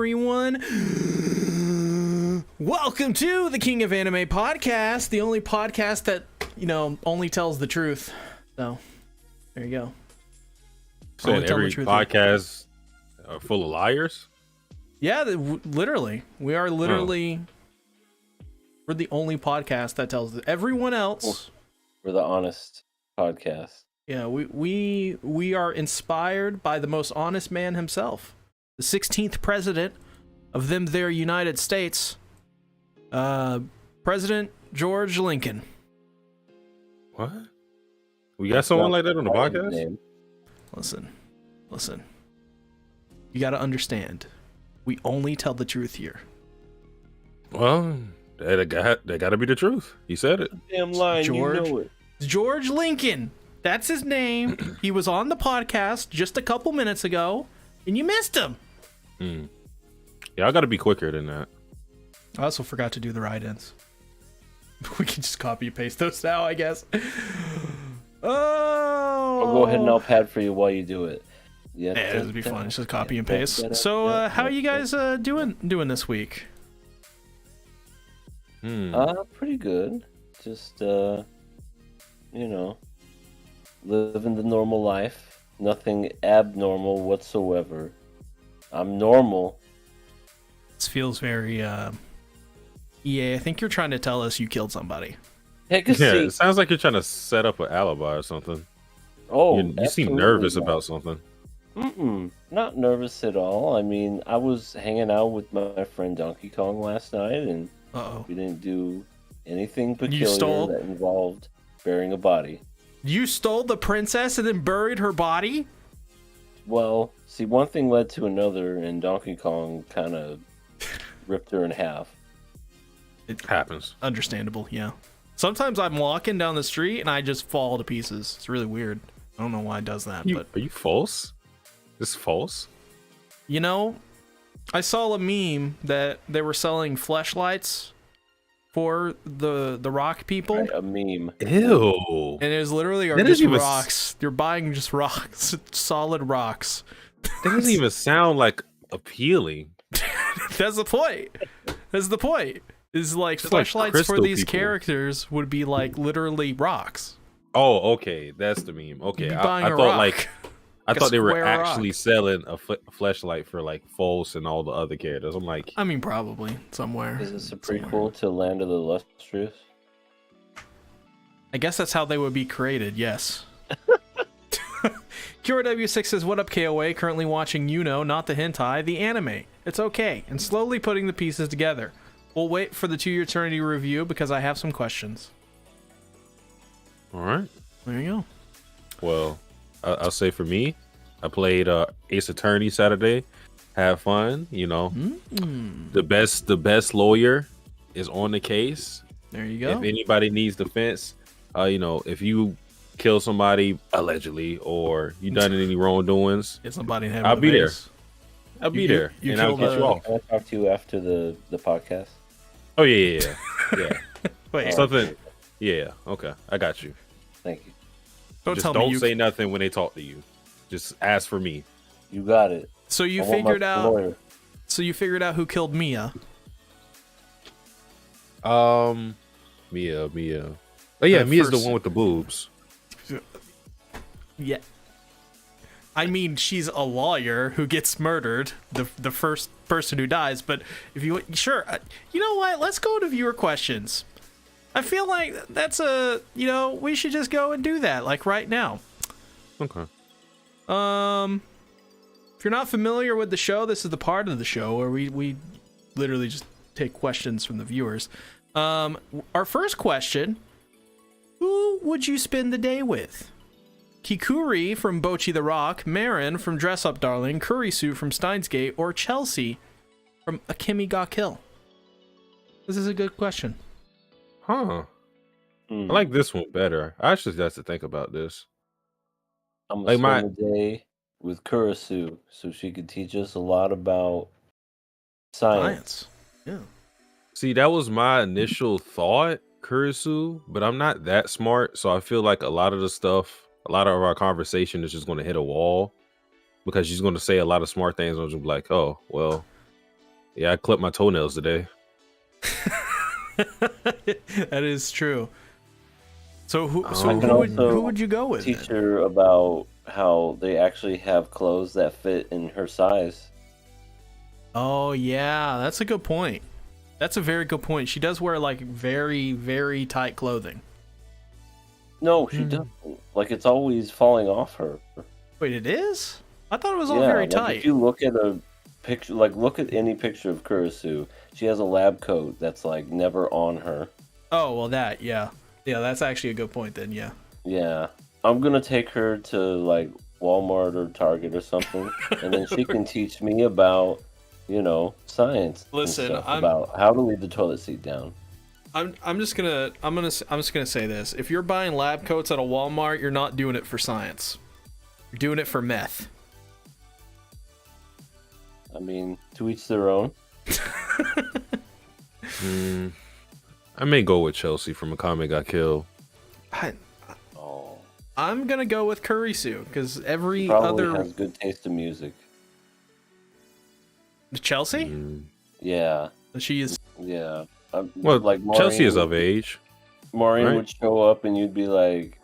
everyone. Welcome to the King of Anime podcast, the only podcast that, only tells the truth. So, there you go. So every podcast are full of liars? Yeah, literally. We are literally... We're the only podcast that tells everyone else. We're the honest podcast. Yeah, we are inspired by the most honest man himself, the 16th president of their United States, President George Lincoln. What? We got someone like that on the podcast? Listen. You got to understand. We only tell the truth here. Well, that got to be the truth. He said it. Damn line, you know it. George Lincoln. That's his name. He was on the podcast just a couple minutes ago, and you missed him. Yeah, I got to be quicker than that. I also forgot to do the write-ins. We can just copy and paste those now, I guess. Oh! I'll go ahead and I'll pad for you while you do it. Yeah, it would be fun. It's just copy and paste. So, how are you guys doing this week? Pretty good. Just living the normal life. Nothing abnormal whatsoever. I'm normal. This feels very EA, I think you're trying to tell us you killed somebody. It sounds like you're trying to set up an alibi or something. Oh, you seem nervous about something. Not nervous at all. I mean, I was hanging out with my friend Donkey Kong last night, and we didn't do anything peculiar that involved burying a body. You stole the princess and then buried her body? Well, see, one thing led to another, and Donkey Kong kind of ripped her in half. It happens. Understandable, yeah. Sometimes I'm walking down the street and I just fall to pieces. It's really weird. I don't know why it does that. But are you false? This is false? I saw a meme that they were selling fleshlights for the rock people. Right, a meme. Ew. And it was literally just rocks. You're buying just rocks. Solid rocks. That doesn't even sound like appealing. That's the point. Is like fleshlights for these characters would be like literally rocks. Oh, okay. That's the meme. Okay. I thought I thought they were actually selling a fleshlight for like False and all the other characters. I'm like, I mean, probably somewhere. Is this a prequel to Land of the Lustrous? I guess that's how they would be created. Yes. Kira W6 says, "What up, KOA? Currently watching not the hentai, the anime. It's okay, and slowly putting the pieces together. We'll wait for the 2 Eternity review because I have some questions." All right. There you go. Well, I'll say for me, I played Ace Attorney Saturday. Have fun, The best lawyer is on the case. There you go. If anybody needs defense, if you kill somebody allegedly or you done any wrongdoings, I'll be there. I'll be there, and I'll get you off. I'll talk to you after the podcast. Oh yeah. Wait, something. Yeah. Okay, I got you. Thank you. Don't say nothing when they talk to you. Just ask for me. You got it. So you figured out. So you figured out who killed Mia. Mia. Oh yeah, Mia's the one with the boobs. Yeah. I mean, she's a lawyer who gets murdered, the first person who dies. But if you you know what? Let's go to viewer questions. I feel like that's we should just go and do that, like right now. Okay. If you're not familiar with the show, this is the part of the show where we literally just take questions from the viewers. Our first question: who would you spend the day with? Kikuri from Bochi the Rock, Marin from Dress Up Darling, Kurisu from Steins Gate, or Chelsea from Akemi ga Kill? This is a good question. Huh. I like this one better. I actually have to think about this. I'm going to spend the day with Kurisu so she could teach us a lot about science. Yeah. See, that was my initial thought, Kurisu, but I'm not that smart, so I feel like a lot of our conversation is just going to hit a wall because she's going to say a lot of smart things and I'll just be like, oh, well, Yeah, I clipped my toenails today. That is true. So who would you go with? Teach her about how they actually have clothes that fit in her size. Oh yeah, that's a good point. That's a very good point. She does wear like very, very tight clothing. No, she doesn't. Like it's always falling off her. Wait, it is? I thought it was all very tight. If you look at a picture, like look at any picture of Kurisu, she has a lab coat that's like never on her. Oh well, yeah, that's actually a good point then. Yeah, I'm gonna take her to like Walmart or Target or something, and then she can teach me about, science. Listen, about how to leave the toilet seat down. I'm just gonna say this: if you're buying lab coats at a Walmart, you're not doing it for science. You're doing it for meth. I mean, to each their own. I may go with Chelsea from Akame Got Killed. I'm gonna go with Kurisu because every probably other has good taste in music. Chelsea? Yeah. She is. Yeah. Well, like Maureen Chelsea is of age. Maureen would show up and you'd be like,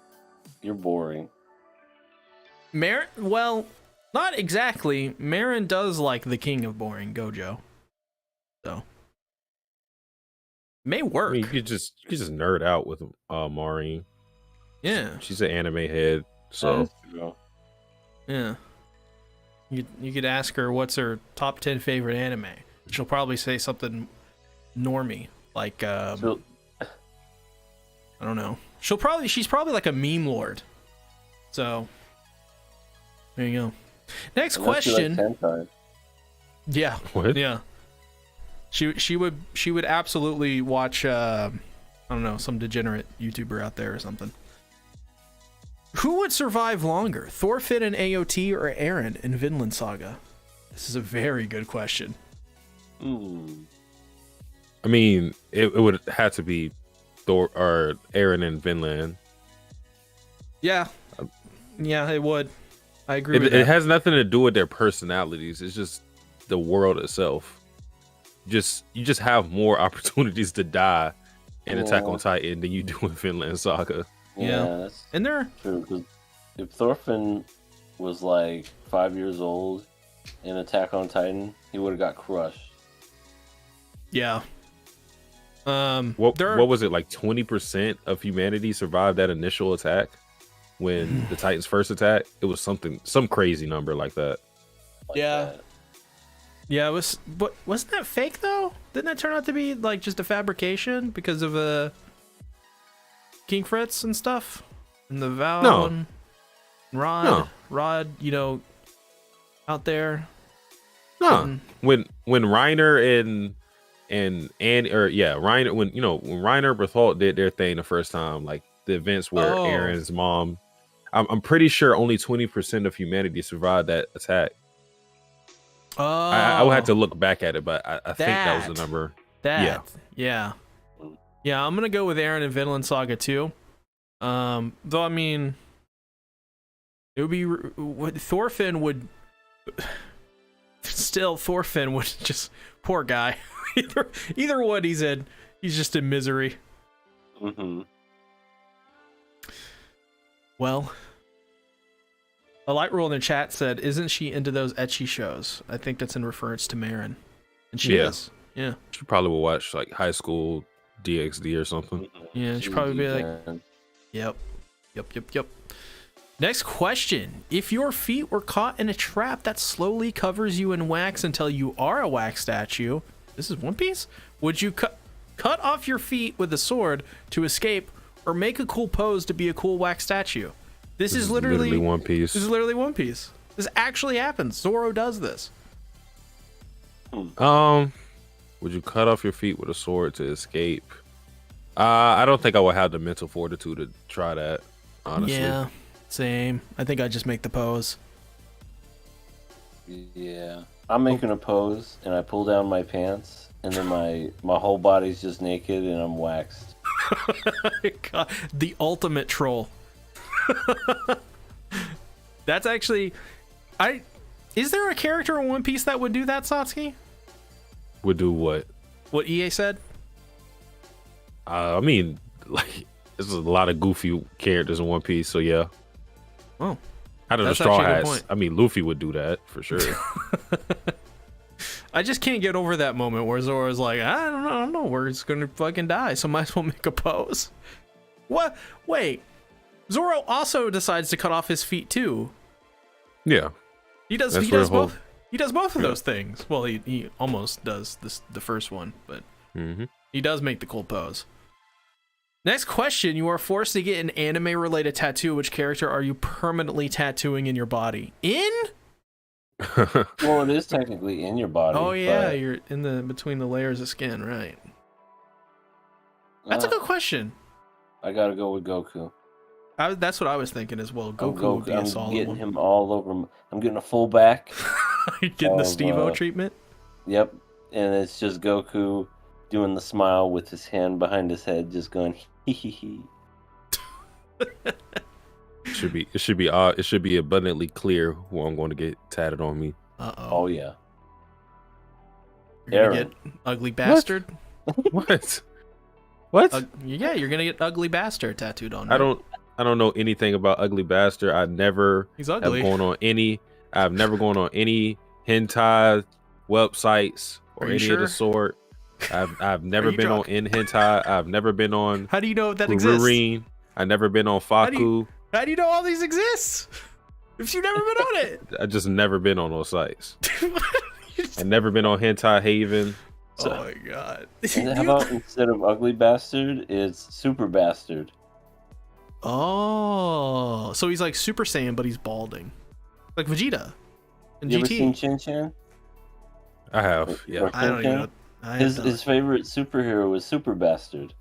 "You're boring." Well, not exactly. Marin does like the king of boring, Gojo. So may work. I mean, you could just nerd out with Maureen. Yeah, she's an anime head, so yeah. You could ask her what's her top 10 favorite anime. She'll probably say something normie, like I don't know. She's probably like a meme lord. So there you go. Next question. Yeah. What? Yeah. She would absolutely watch I don't know, some degenerate YouTuber out there or something. Who would survive longer, Thorfinn in AOT or Eren in Vinland Saga? This is a very good question. I mean, it would have to be Thor or Eren in Vinland. Yeah, it would. I agree with that. It has nothing to do with their personalities. It's just the world itself. You just have more opportunities to die in Attack on Titan than you do in Vinland Saga. Yeah. And they're true, because if Thorfinn was like 5 years old in Attack on Titan, he would have got crushed. Yeah. What was it, like 20% of humanity survived that initial attack when the Titans first attacked? It was some crazy number like that. Yeah, it was. But wasn't that fake though? Didn't that turn out to be like just a fabrication because of King Fritz and stuff, and the Val and Rod, out there? No, when Reiner and Reiner, when Reiner Berthold did their thing the first time, like the events where Aaron's mom, I'm pretty sure only 20% of humanity survived that attack. I would have to look back at it, but I think that was the number. Yeah, I'm gonna go with Eren and Vinland Saga too. Though I mean, it would be Thorfinn would just, poor guy. either one he's just in misery. Well, a light rule in the chat said, "Isn't she into those ecchi shows?" I think that's in reference to Marin, and she is. Yeah, she probably will watch like High School DxD or something. Yeah, she'd probably be like, Yep. Next question. If your feet were caught in a trap that slowly covers you in wax until you are a wax statue, this is One Piece, would you cut off your feet with a sword to escape, or make a cool pose to be a cool wax statue? This is literally One Piece. This is literally One Piece. This actually happens. Zoro does this. Would you cut off your feet with a sword to escape? I don't think I would have the mental fortitude to try that, honestly. Yeah, same. I think I'd just make the pose. Yeah. I'm making a pose, and I pull down my pants, and then my whole body's just naked, and I'm waxed. God, the ultimate troll. That's actually... Is there a character in One Piece that would do that, Satsuki? Would do what? What EA said? I mean, like, there's a lot of goofy characters in One Piece, so yeah. Oh, out of the Straw Hats, I mean, Luffy would do that for sure. I just can't get over that moment where Zoro's like, I don't know, we're just gonna fucking die, so might as well make a pose. What? Wait, Zoro also decides to cut off his feet too. Yeah, he does. He does both. He does both of those things. Well, he almost does the first one, but he does make the cool pose. Next question: you are forced to get an anime-related tattoo. Which character are you permanently tattooing in your body? Well, it is technically in your body. Oh yeah, you're in between the layers of skin, right? That's a good question. I gotta go with Goku. That's what I was thinking as well. Goku would be a solid one. I'm getting him all over. I'm getting a full back. You're getting the Steve-O treatment? Yep. And it's just Goku doing the smile with his hand behind his head, just going hee hee hee. It should be abundantly clear who I'm going to get tatted on me. Oh yeah. You're gonna get ugly bastard. What? What? Yeah, you're gonna get ugly bastard tattooed on you. I don't know anything about ugly bastard. He's ugly. I've never gone on any hentai websites or any of the sort. I've never been on hentai. I've never been on. How do you know that exists? I've never been on Faku. How do you know all these exist? If you've never been on it, I just never been on those sites. I've never been on Hentai Haven. So. Oh my god! And how about instead of ugly bastard, it's super bastard? Oh, so he's like Super Saiyan, but he's balding, like Vegeta in GT. You ever seen Shin Chan? I have. Yeah. I don't even know. His favorite superhero was Super Bastard.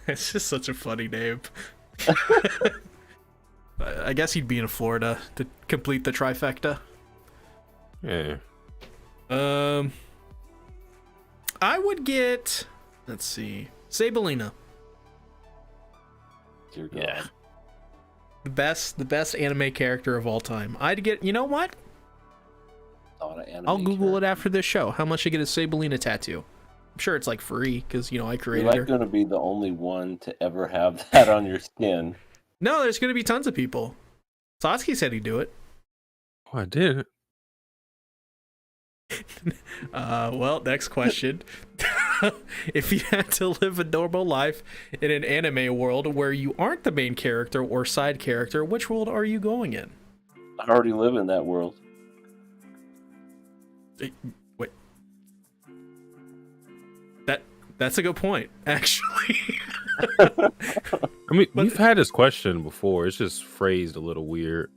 It's just such a funny name. I guess he'd be in Florida to complete the trifecta. Yeah. I would get. Let's see, Sabelina. Dear God. Yeah. The best anime character of all time. I'd get. You know what? I'll Google it after this show. How much to get a Sabelina tattoo? I'm sure it's like free because I created her. You're like going to be the only one to ever have that on your skin. No, there's going to be tons of people. Satsuki said he'd do it. Oh, I did. Well, next question. If you had to live a normal life in an anime world where you aren't the main character or side character, which world are you going in? I already live in that world. Wait. That's a good point, actually. I mean, we've had this question before. It's just phrased a little weird.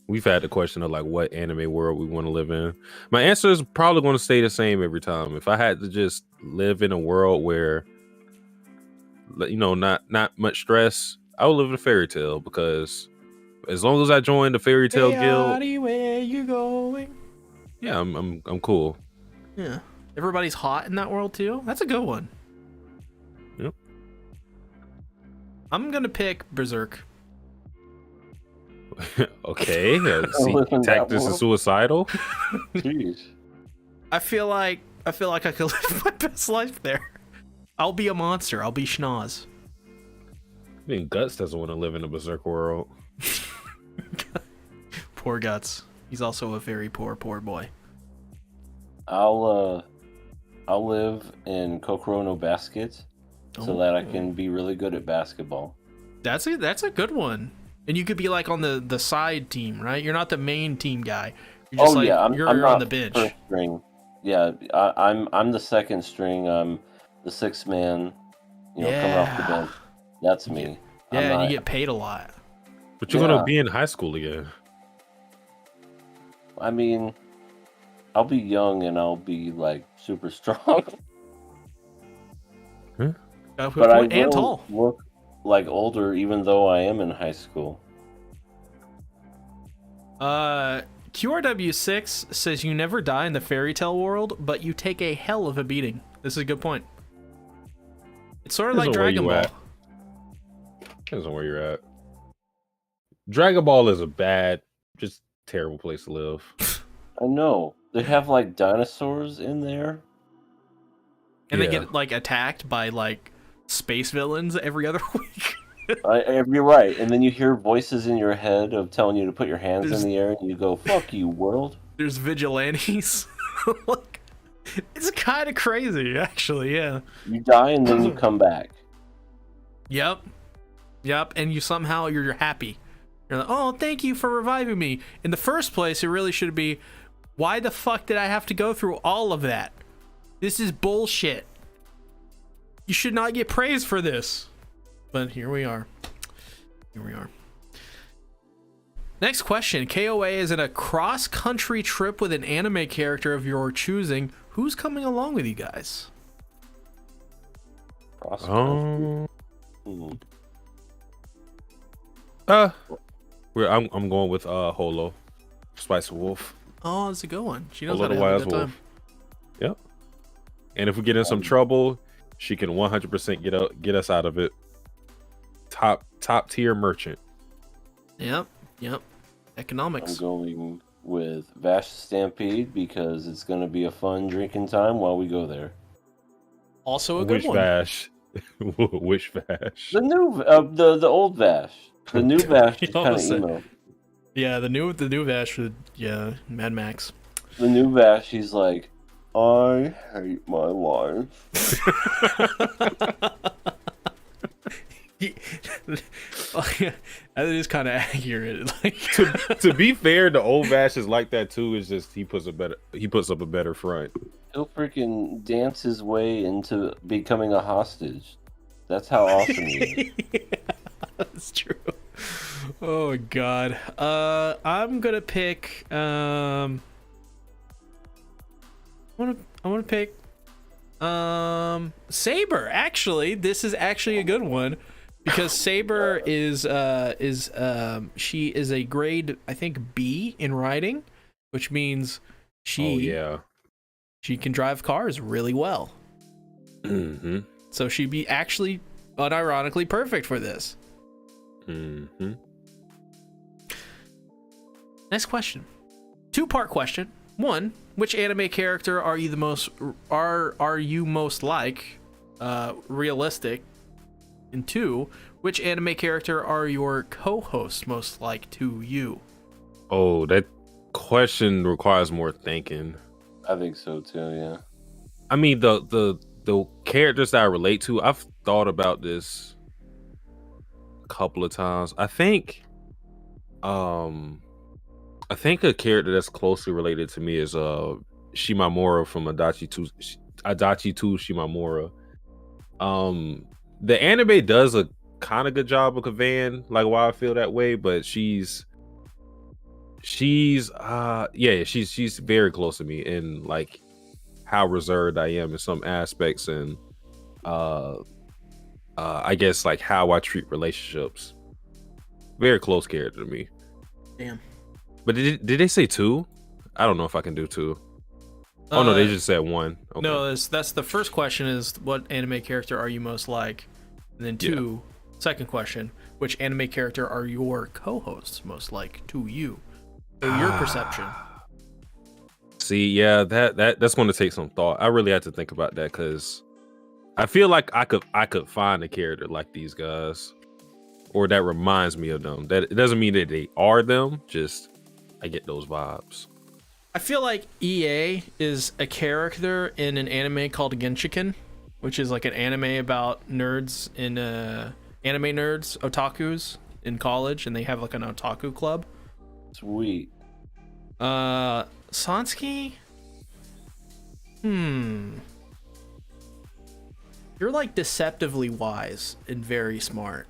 We've had the question of like what anime world we want to live in. My answer is probably going to stay the same every time. If I had to just live in a world where, not much stress, I would live in a fairy tale because as long as I join the fairy tale guild, where you going? Yeah, I'm cool. Yeah, everybody's hot in that world too. That's a good one. Yep. I'm gonna pick Berserk. Okay, tactics is suicidal. Jeez. I feel like I could live my best life there. I'll be a monster. I'll be Schnoz. I mean, Guts doesn't want to live in a Berserk world. Poor Guts. He's also a very poor boy. I'll live in Kokoro no Basket so that I can be really good at basketball. That's a good one. And you could be like on the side team, right? You're not the main team guy. You're just I'm not on the bench. First string. Yeah, I'm the second string. I'm the sixth man. Coming off the bench. That's me. Yeah, and you get paid a lot. But you're gonna be in high school again. I mean, I'll be young and I'll be like super strong. Huh? But I will look like older even though I am in high school. QRW6 says you never die in the fairy tale world, but you take a hell of a beating. This is a good point. It's sort of like Dragon Ball. Depends on where you're at. Dragon Ball is a bad, just terrible place to live. I know. They have like dinosaurs in there, and they get like attacked by like space villains every other week. You're right. And then you hear voices in your head of telling you to put your hands in the air, and you go, "Fuck you, world." There's vigilantes. Like, it's kind of crazy, actually. Yeah. You die and then you come back. Yep. And you're happy. You're like, oh, thank you for reviving me. In the first place, it really should be, why the fuck did I have to go through all of that? This is bullshit. You should not get praise for this. But here we are. Next question. KOA is in a cross-country trip with an anime character of your choosing. Who's coming along with you guys? Cross-country. I'm going with Holo, Spice Wolf. Oh, that's a good one. She knows Holo how to the have a Wise good Wolf. time. Yep. And if we get in some trouble, she can 100% get us out of it. Top tier merchant. Yep. Economics. I'm going with Vash Stampede because it's going to be a fun drinking time while we go there. Also a good one. Vash? Which Vash? The new, the old Vash. The new Vash is kind of emo. Yeah, the new Vash with Mad Max. The new Vash, he's like, I hate my life. That is kind of accurate. Like, to be fair, the old Vash is like that too. It's just he puts up a better front. He'll freaking dance his way into becoming a hostage. That's how awesome he is. Yeah, that's true. Oh god. I'm gonna pick. I want to pick. Saber. Actually, this is actually a good one. Because Saber she is a grade, I think, B in riding, which means she can drive cars really well. Mm-hmm. So she'd be actually unironically perfect for this. Mm-hmm. Next question. 2-part question. 1, which anime character are you most like? Realistic. And 2, which anime character are your co-hosts most like to you? Oh, that question requires more thinking. I think so too, yeah. I mean, the characters that I relate to, I've thought about this a couple of times. I think a character that's closely related to me is Shimamura from Adachi 2 Shimamura. The anime does a kind of good job of conveying like why I feel that way, but she's very close to me in like how reserved I am in some aspects, and I guess like how I treat relationships. Very close character to me. Damn. But did they say 2? I don't know if I can do 2. Oh no, they just said 1. Okay. No, that's the first question is what anime character are you most like? And then 2, second question, which anime character are your co-hosts most like to you? Or your perception? See, yeah, that's going to take some thought. I really had to think about that because I feel like I could find a character like these guys, or that reminds me of them. That it doesn't mean that they are them. Just I get those vibes. I feel like EA is a character in an anime called Genshiken, which is like an anime about nerds in anime nerds, otakus in college, and they have like an otaku club. Sweet. Satsuki? You're like deceptively wise and very smart.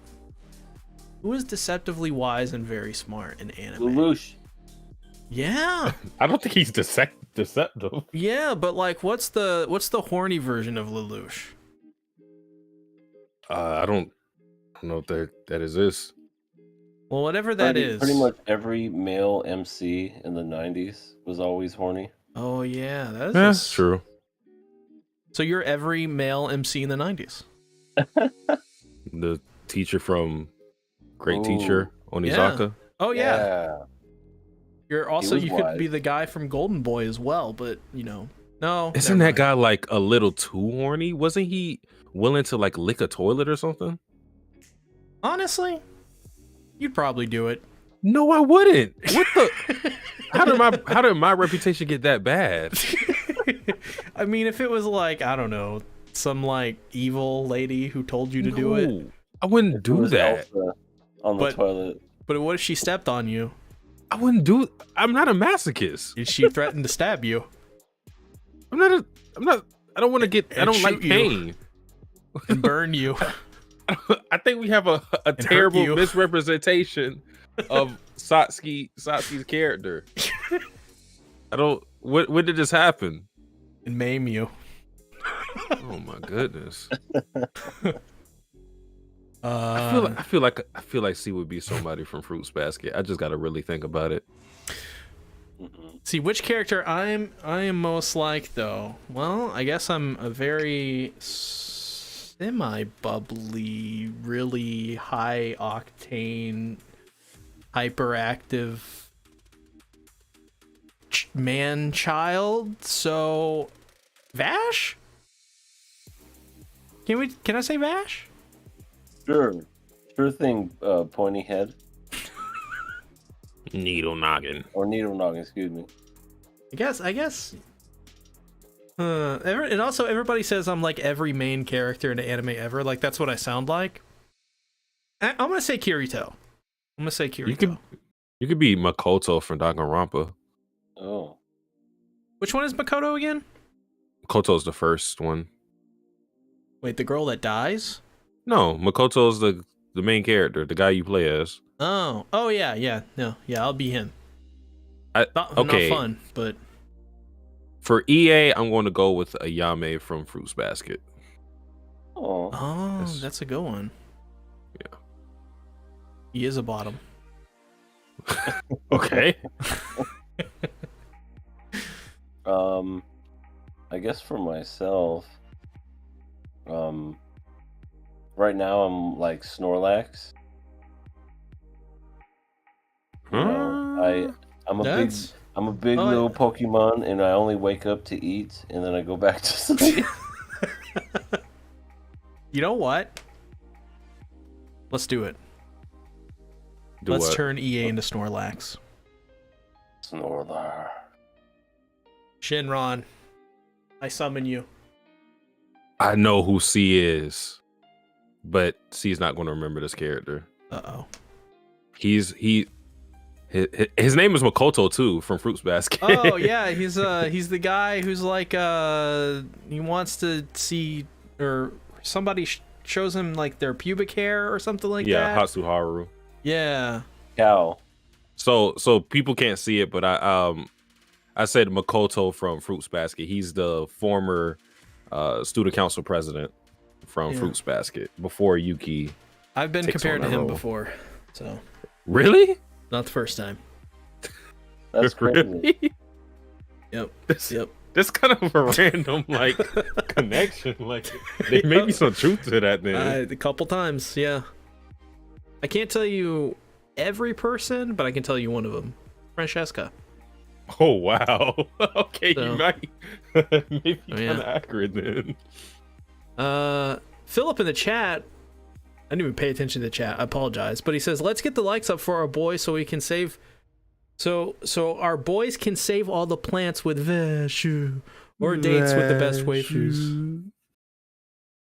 Who is deceptively wise and very smart in anime? Lelouch. Yeah. I don't think he's deceptive. Yeah, but like, what's the horny version of Lelouch? I don't know if that exists. Well, whatever that is. Pretty much every male MC in the 90s was always horny. Oh yeah, That's true. So you're every male MC in the 90s. The teacher from Great Teacher, Onizaka. Yeah. Oh yeah. You could be the guy from Golden Boy as well, but no. Isn't that guy like a little too horny? Wasn't he willing to like lick a toilet or something? Honestly, you'd probably do it. No, I wouldn't. What the? How did my reputation get that bad? I mean, if it was like, I don't know, some like evil lady who told you to do it, I wouldn't do that. Elsa on the toilet. But what if she stepped on you? I wouldn't do. I'm not a masochist. If she threatened to stab you? I'm not. I don't want to get. I don't like pain. And burn you. I think we have a terrible misrepresentation of Satsuki's character. I don't. When did this happen? And maim you. Oh my goodness. I feel like C would be somebody from Fruits Basket. I just got to really think about it. See which character I am most like though. Well, I guess I'm a very semi-bubbly, really high octane, hyperactive man child. So Vash? Can I say Vash? Sure thing, pointy head. Needle noggin. Or needle noggin, excuse me. I guess. And also, everybody says I'm like every main character in an anime ever. Like, that's what I sound like. I'm gonna say Kirito. You could be Makoto from Danganronpa. Oh. Which one is Makoto again? Makoto's the first one. Wait, the girl that dies? No, Makoto's the main character, the guy you play as. Oh yeah. No, yeah, I'll be him. Not fun, but for EA, I'm going to go with Ayame from Fruits Basket. Oh, that's a good one. Yeah, he is a bottom. Okay. I guess for myself, right now I'm like Snorlax. I'm a big little Pokemon, and I only wake up to eat, and then I go back to sleep. You know what? Let's do it. Let's turn EA into Snorlax. Snorlax. Shinron, I summon you. I know who C is, but C's not going to remember this character. Uh-oh. His name is Makoto too, from Fruits Basket. Oh yeah, he's the guy who's like he wants to see, or somebody shows him like their pubic hair or something like that. Yeah, Hatsuharu. Yeah. Cow. So people can't see it, but I said Makoto from Fruits Basket. He's the former student council president from Fruits Basket before Yuki. I've been compared to him before, so. Really? Not the first time. That's crazy. Really? Yep. That's kind of a random like connection. Like there may be some truth to that then. A couple times, yeah. I can't tell you every person, but I can tell you one of them. Francesca. Oh wow. Okay, So, you might maybe kind of accurate then. Philip in the chat, I didn't even pay attention to the chat. I apologize, but he says, "Let's get the likes up for our boys so we can save, so our boys can save all the plants with Veshu or dates with the best waifus."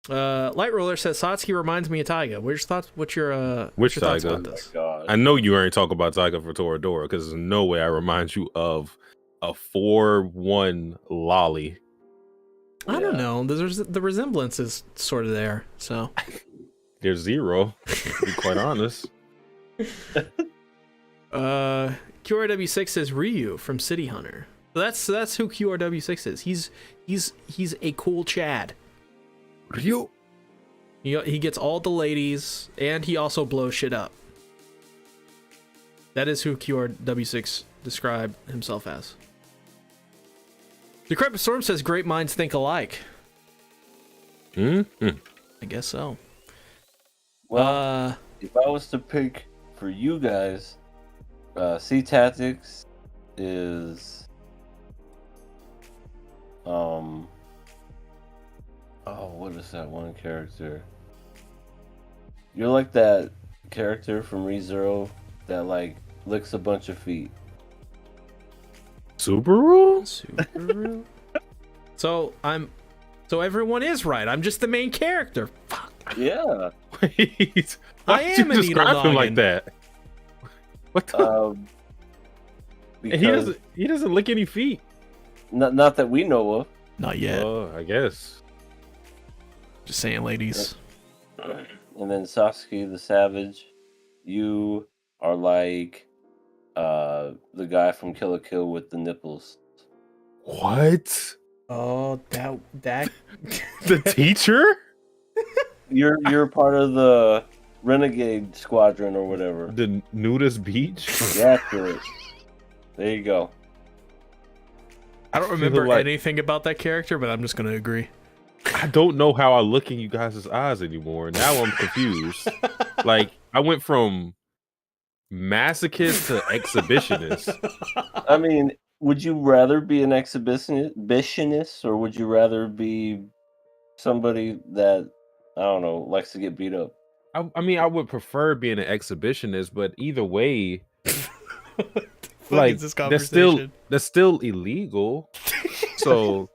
Light Roller says Satsuki reminds me of Taiga. What's your thoughts about this? I know you ain't talking about Taiga for Toradora because there's no way I remind you of a 4-1 lolly. I don't know. The resemblance is sort of there, so. There's zero, to be quite honest. QRW6 says Ryu from City Hunter. So that's who QRW6 is. He's a cool Chad. Ryu. He gets all the ladies, and he also blows shit up. That is who QRW6 described himself as. Decrepit Storm says great minds think alike. I guess so. Well, if I was to pick for you guys, Sea Tactics, is what is that one character? You're like that character from ReZero that like licks a bunch of feet. Subaru? So everyone is right. I'm just the main character. Fuck. Yeah. Wait, why I did am you a describe him Needle like that? What the? Because He doesn't lick any feet. not that we know of. Not yet. I guess. Just saying, ladies. And then Sasuke the Savage, you are like the guy from Kill la Kill with the nipples. What? Oh, that The teacher? You're part of the Renegade Squadron or whatever. The nudist beach? Yeah, accurate. There you go. I don't remember anything about that character, but I'm just gonna agree. I don't know how I look in you guys' eyes anymore. Now I'm confused. Like, I went from masochist to exhibitionist. I mean, would you rather be an exhibitionist or would you rather be somebody that, I don't know, likes to get beat up? I mean, I would prefer being an exhibitionist, but either way, like that's still illegal. So,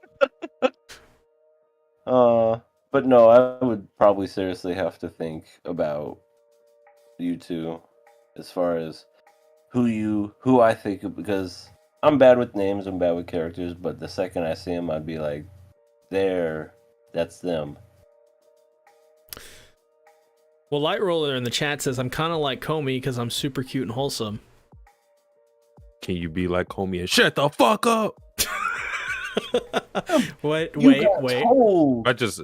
but no, I would probably seriously have to think about you two as far as who I think of, because I'm bad with names, I'm bad with characters, but the second I see them, I'd be like, that's them. Well, Light Roller in the chat says, I'm kind of like Comey because I'm super cute and wholesome. Can you be like Comey and shut the fuck up? wait. I just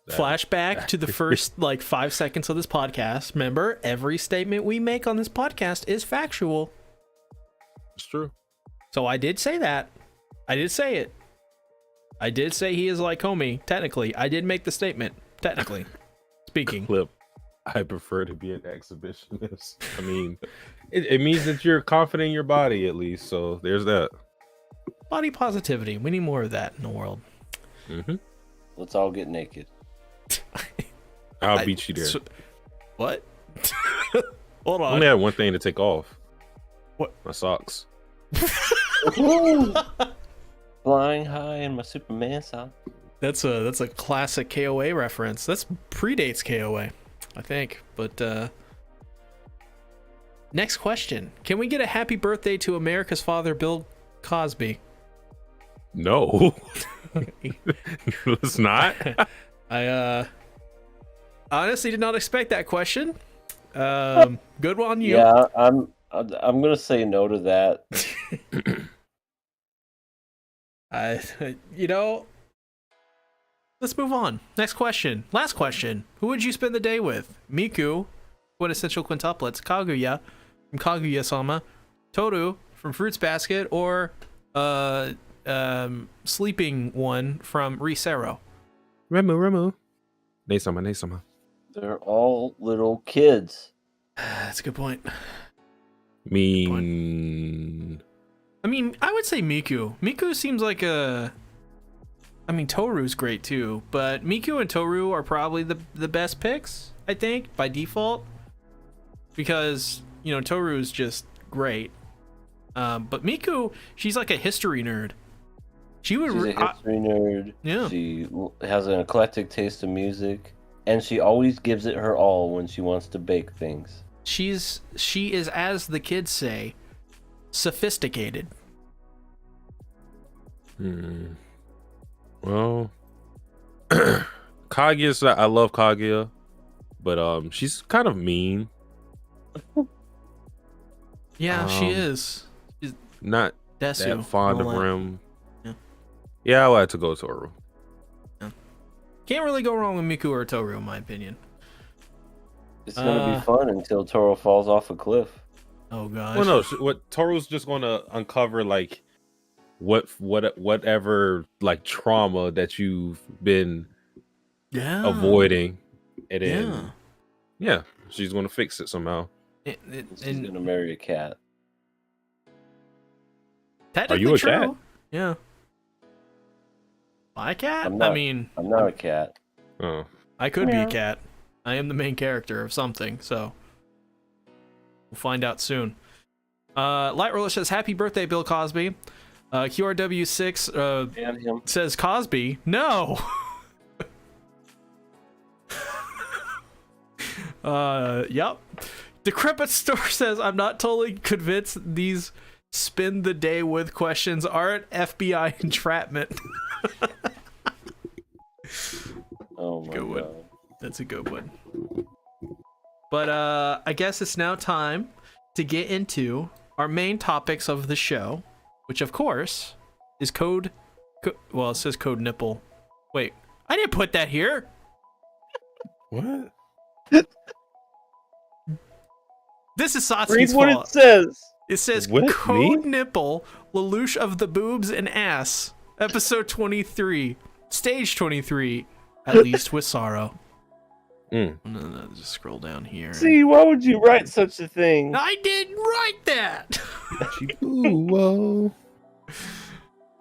Flashback to the first 5 seconds of this podcast. Remember, every statement we make on this podcast is factual. It's true. So I did say that. I did say it. I did say he is like Comey. Technically, I did make the statement. Technically speaking. Clip. I prefer to be an exhibitionist. I mean, it means that you're confident in your body, at least. So there's that. Body positivity. We need more of that in the world. Mm-hmm. Let's all get naked. I'll beat you there. What? Hold on. I only have one thing to take off. What? My socks. Flying high in my Superman sock. That's a classic KOA reference. That's predates KOA, I think. But next question. Can we get a happy birthday to America's father, Bill Cosby? No. Let's not. I honestly did not expect that question. Good on you. Yeah, I'm gonna say no to that. Let's move on. Next question. Last question. Who would you spend the day with? Miku, quintessential quintuplets, Kaguya from Kaguya-sama, Toru from Fruits Basket, or sleeping one from Risero? Remu. Ne-sama. They're all little kids. That's a good point. I mean, I would say Miku. Miku seems like Toru's great too, but Miku and Toru are probably the best picks, I think, by default. Because, Toru's just great. But Miku, she's like a history nerd. She's a history nerd. Yeah. She has an eclectic taste in music, and she always gives it her all when she wants to bake things. She is, as the kids say, sophisticated. Well, Kaguya's, I love Kaguya, but she's kind of mean. Yeah, she is. She's not Desu, that fond of Rim. Yeah, I like to go Toru. Yeah. Can't really go wrong with Miku or Toru, in my opinion. It's gonna be fun until Toru falls off a cliff. Oh gosh. Well, no, what Toru's just gonna uncover whatever trauma that you've been avoiding, and then she's gonna fix it somehow. She's gonna marry a cat. Technically you a true. cat? Yeah. My cat? I'm not a cat. Oh. I could be a cat. I am the main character of something, so we'll find out soon. Light Roller says, "Happy birthday, Bill Cosby." QRW6 says, "Cosby, no." Yep. Decrepit Store says, "I'm not totally convinced these spend the day with questions aren't FBI entrapment." Oh my good god. one. That's a good one. But I guess it's now time to get into our main topics of the show, which of course is well, it says code nipple. Wait, I didn't put that here. What? This is Satsuki's Read what fault. it says. It says What? code Me? nipple, Lelouch of the boobs and ass, episode 23, stage 23, at least with sorrow. No, just scroll down here. See, why would you write such a thing? I didn't write that. Ooh, whoa.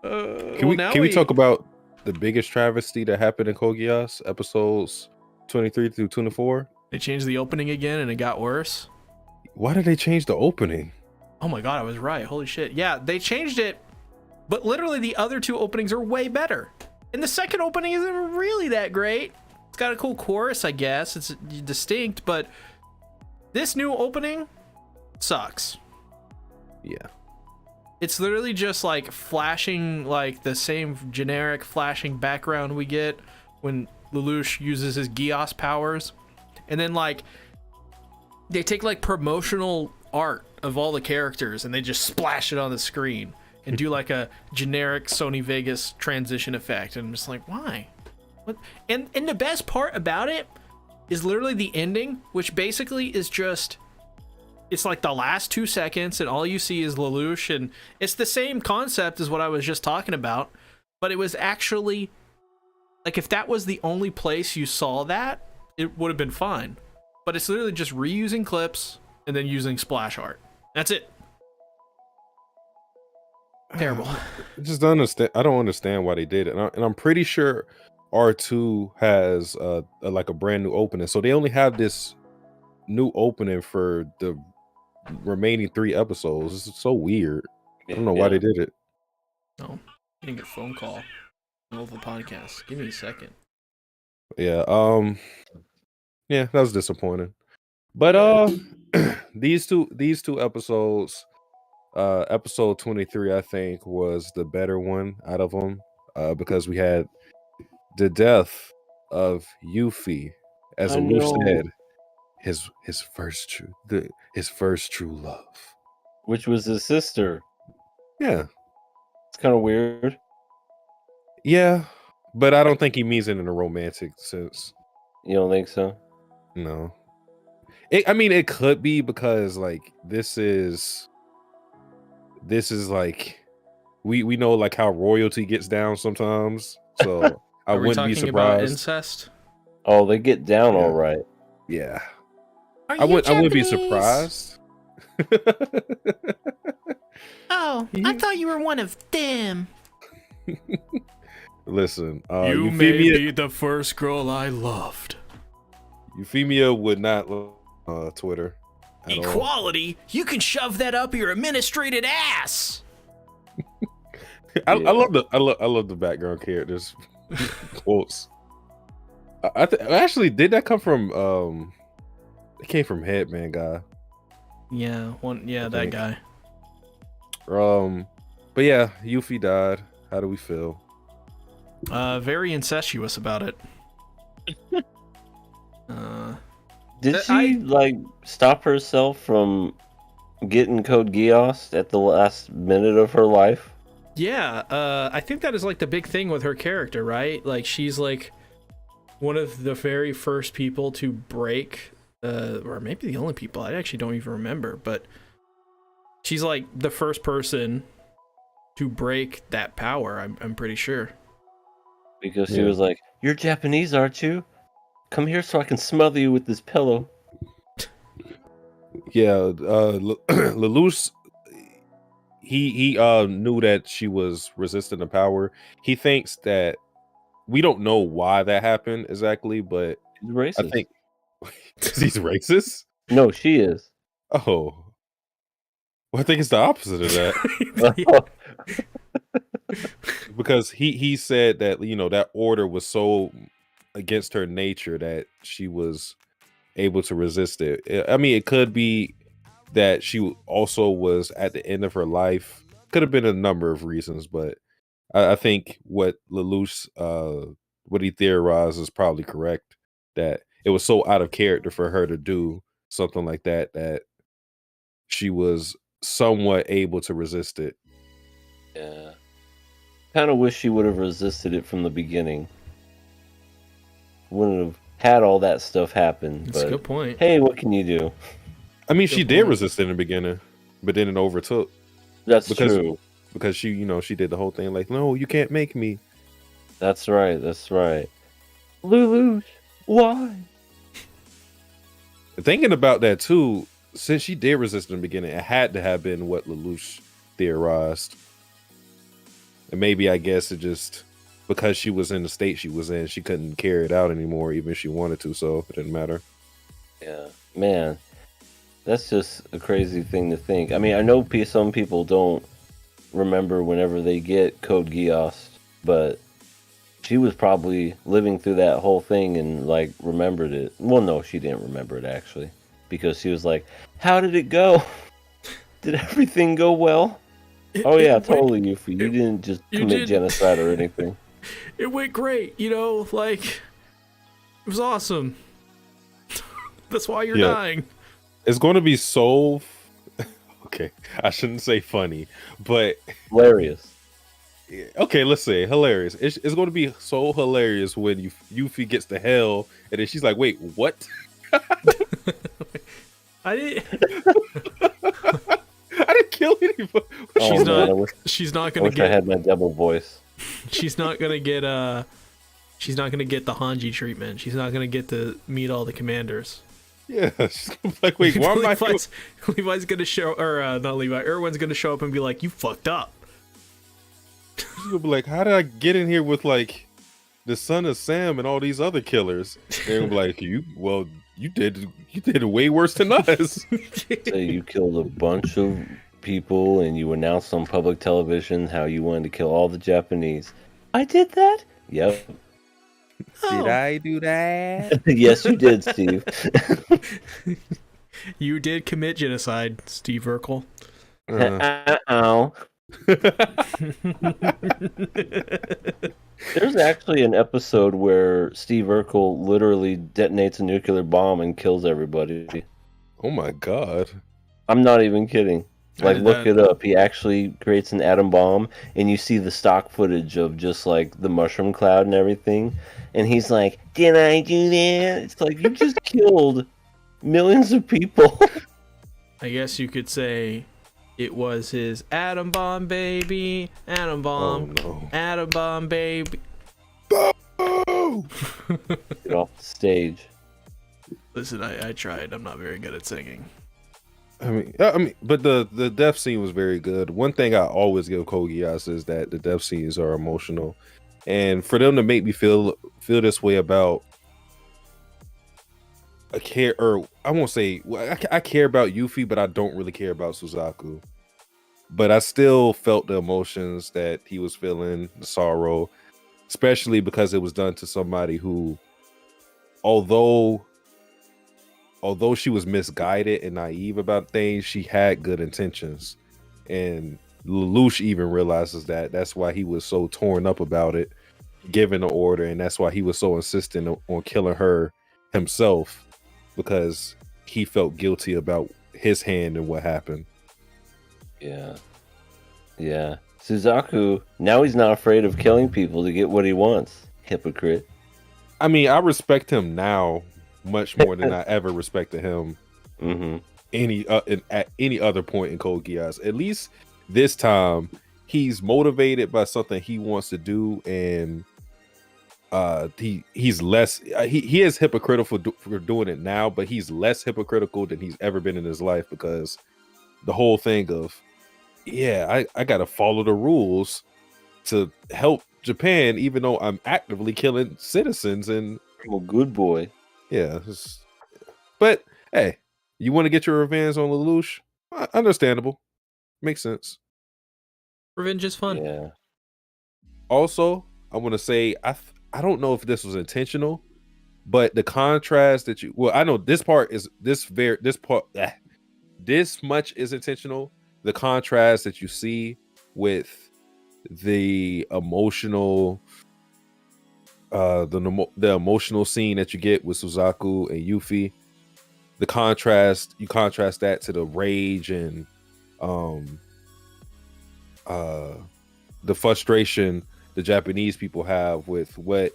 Can we talk about the biggest travesty that happened in Geass, episodes 23 through 24? They changed the opening again and it got worse. Why did they change the opening? Oh my god, I was right. Holy shit. Yeah, they changed it, but literally the other two openings are way better. And the second opening isn't really that great. It's got a cool chorus, I guess. It's distinct, but this new opening sucks. Yeah. It's literally just like flashing, like the same generic flashing background we get when Lelouch uses his Geass powers. And then like they take like promotional art of all the characters and they just splash it on the screen and do like a generic Sony Vegas transition effect. And I'm just like, why? What? And the best part about it is literally the ending, which basically is just, it's like the last 2 seconds and all you see is Lelouch, and it's the same concept as what I was just talking about, but it was actually like, if that was the only place you saw that, it would have been fine. But it's literally just reusing clips and then using splash art. That's it. Terrible. I just don't understand. I don't understand why they did it, and I'm pretty sure R2 has like a brand new opening, so they only have this new opening for the remaining 3 episodes. This is so weird. I don't know why they did it. Oh, getting a phone call in the middle of the podcast. Give me a second. Yeah. Yeah, that was disappointing. But these two episodes, episode 23, I think, was the better one out of them, because we had the death of Yuffie, as Lelouch said, his first true love, which was his sister. Yeah, it's kind of weird. Yeah, but I don't think he means it in a romantic sense. You don't think so? No. I mean, it could be, because like this is like we know like how royalty gets down sometimes. So I wouldn't be surprised. About incest? Oh, they get down all right. Yeah. I wouldn't be surprised. Oh, I thought you were one of them. Listen, you may be the first girl I loved. Euphemia would not love Twitter. Equality? You can shove that up your administrated ass. I love the background characters quotes. Actually, did that come from? It came from Headman guy. Yeah, that guy. But yeah, Yuffie died. How do we feel? Very incestuous about it. Did she like stop herself from getting Code Geass at the last minute of her life? Yeah, I think that is like the big thing with her character, right? Like she's like one of the very first people to break, or maybe the only people. I actually don't even remember, but she's like the first person to break that power. I'm pretty sure. Because she was like, "You're Japanese, aren't you? Come here so I can smother you with this pillow." Yeah, Lelouch. he knew that she was resistant to power. He thinks that we don't know why that happened exactly, but He's racist. I think he's racist. No, she is. Oh, well, I think it's the opposite of that. Because he said that that order was so against her nature that she was able to resist it. I mean, it could be that she also was at the end of her life. Could have been a number of reasons, but I think what Lelouch, what he theorized is probably correct. That it was so out of character for her to do something like that that she was somewhat able to resist it. Yeah. Kind of wish she would have resisted it from the beginning. Wouldn't have had all that stuff happen. That's a good point. Hey, what can you do? I mean, she did resist in the beginning, but then it overtook. That's true. Because she, she did the whole thing like, no, you can't make me. That's right. Lelouch, why? Thinking about that too, since she did resist in the beginning, it had to have been what Lelouch theorized. And maybe, I guess, it just, because she was in the state she was in, she couldn't carry it out anymore, even if she wanted to, so it didn't matter. Yeah, man. That's just a crazy thing to think. I mean, I know some people don't remember whenever they get Code Geass, but she was probably living through that whole thing and, like, remembered it. Well, no, she didn't remember it, actually. Because she was like, how did it go? Did everything go well? Oh yeah, totally, Yuffie. You didn't just commit genocide or anything. It went great, like, it was awesome. That's why you're dying. It's going to be so... Okay, I shouldn't say funny, but... Hilarious. Okay, let's say hilarious. It's going to be so hilarious when Yuffie gets to hell, and then she's like, wait, what? I didn't kill anybody. She's not gonna get. I had my double voice. She's not gonna get the Hanji treatment. She's not gonna get to meet all the commanders. Yeah, she's gonna be like, wait, why am I? Levi's gonna show, or not Levi. Erwin's gonna show up and be like, "You fucked up." She's gonna be like, "How did I get in here with like the son of Sam and all these other killers?" They're gonna be like, You did it way worse than us." So you killed a bunch of people and you announced on public television how you wanted to kill all the Japanese. I did that? Yep. Did I do that? Yes, you did, Steve. You did commit genocide, Steve Urkel. Ow. There's actually an episode where Steve Urkel literally detonates a nuclear bomb and kills everybody. Oh my god. I'm not even kidding. Like, look it up. He actually creates an atom bomb, and you see the stock footage of just, like, the mushroom cloud and everything. And he's like, did I do that? It's like, you just killed millions of people. I guess you could say it was his atom bomb, baby. Atom bomb. Oh, no. Atom bomb, baby. Get off the stage. Listen, I tried. I'm not very good at singing. I mean, but the death scene was very good. One thing I always give Code Geass is that the death scenes are emotional, and for them to make me feel this way about I won't say I care about Yuffie, but I don't really care about Suzaku. But I still felt the emotions that he was feeling, the sorrow, especially because it was done to somebody who, although she was misguided and naive about things, she had good intentions. And Lelouch even realizes that. That's why he was so torn up about it, giving the order, and that's why he was so insistent on killing her himself, because he felt guilty about his hand and what happened. Yeah. Suzaku, now he's not afraid of killing people to get what he wants. Hypocrite. I mean, I respect him now much more than I ever respected him at any other point in Code Geass. At least this time, he's motivated by something he wants to do, and he's less. He is hypocritical for doing it now, but he's less hypocritical than he's ever been in his life, because the whole thing of yeah, I gotta follow the rules to help Japan, even though I'm actively killing citizens. And I'm a good boy. yeah, but hey, you want to get your revenge on Lelouch? Understandable, makes sense. Revenge is fun. Yeah. Also, I want to say I don't know if this was intentional, but the contrast that I know this part is this much is intentional. The contrast that you see with the emotional the emotional scene that you get with Suzaku and Yuffie, you contrast that to the rage and the frustration the Japanese people have with what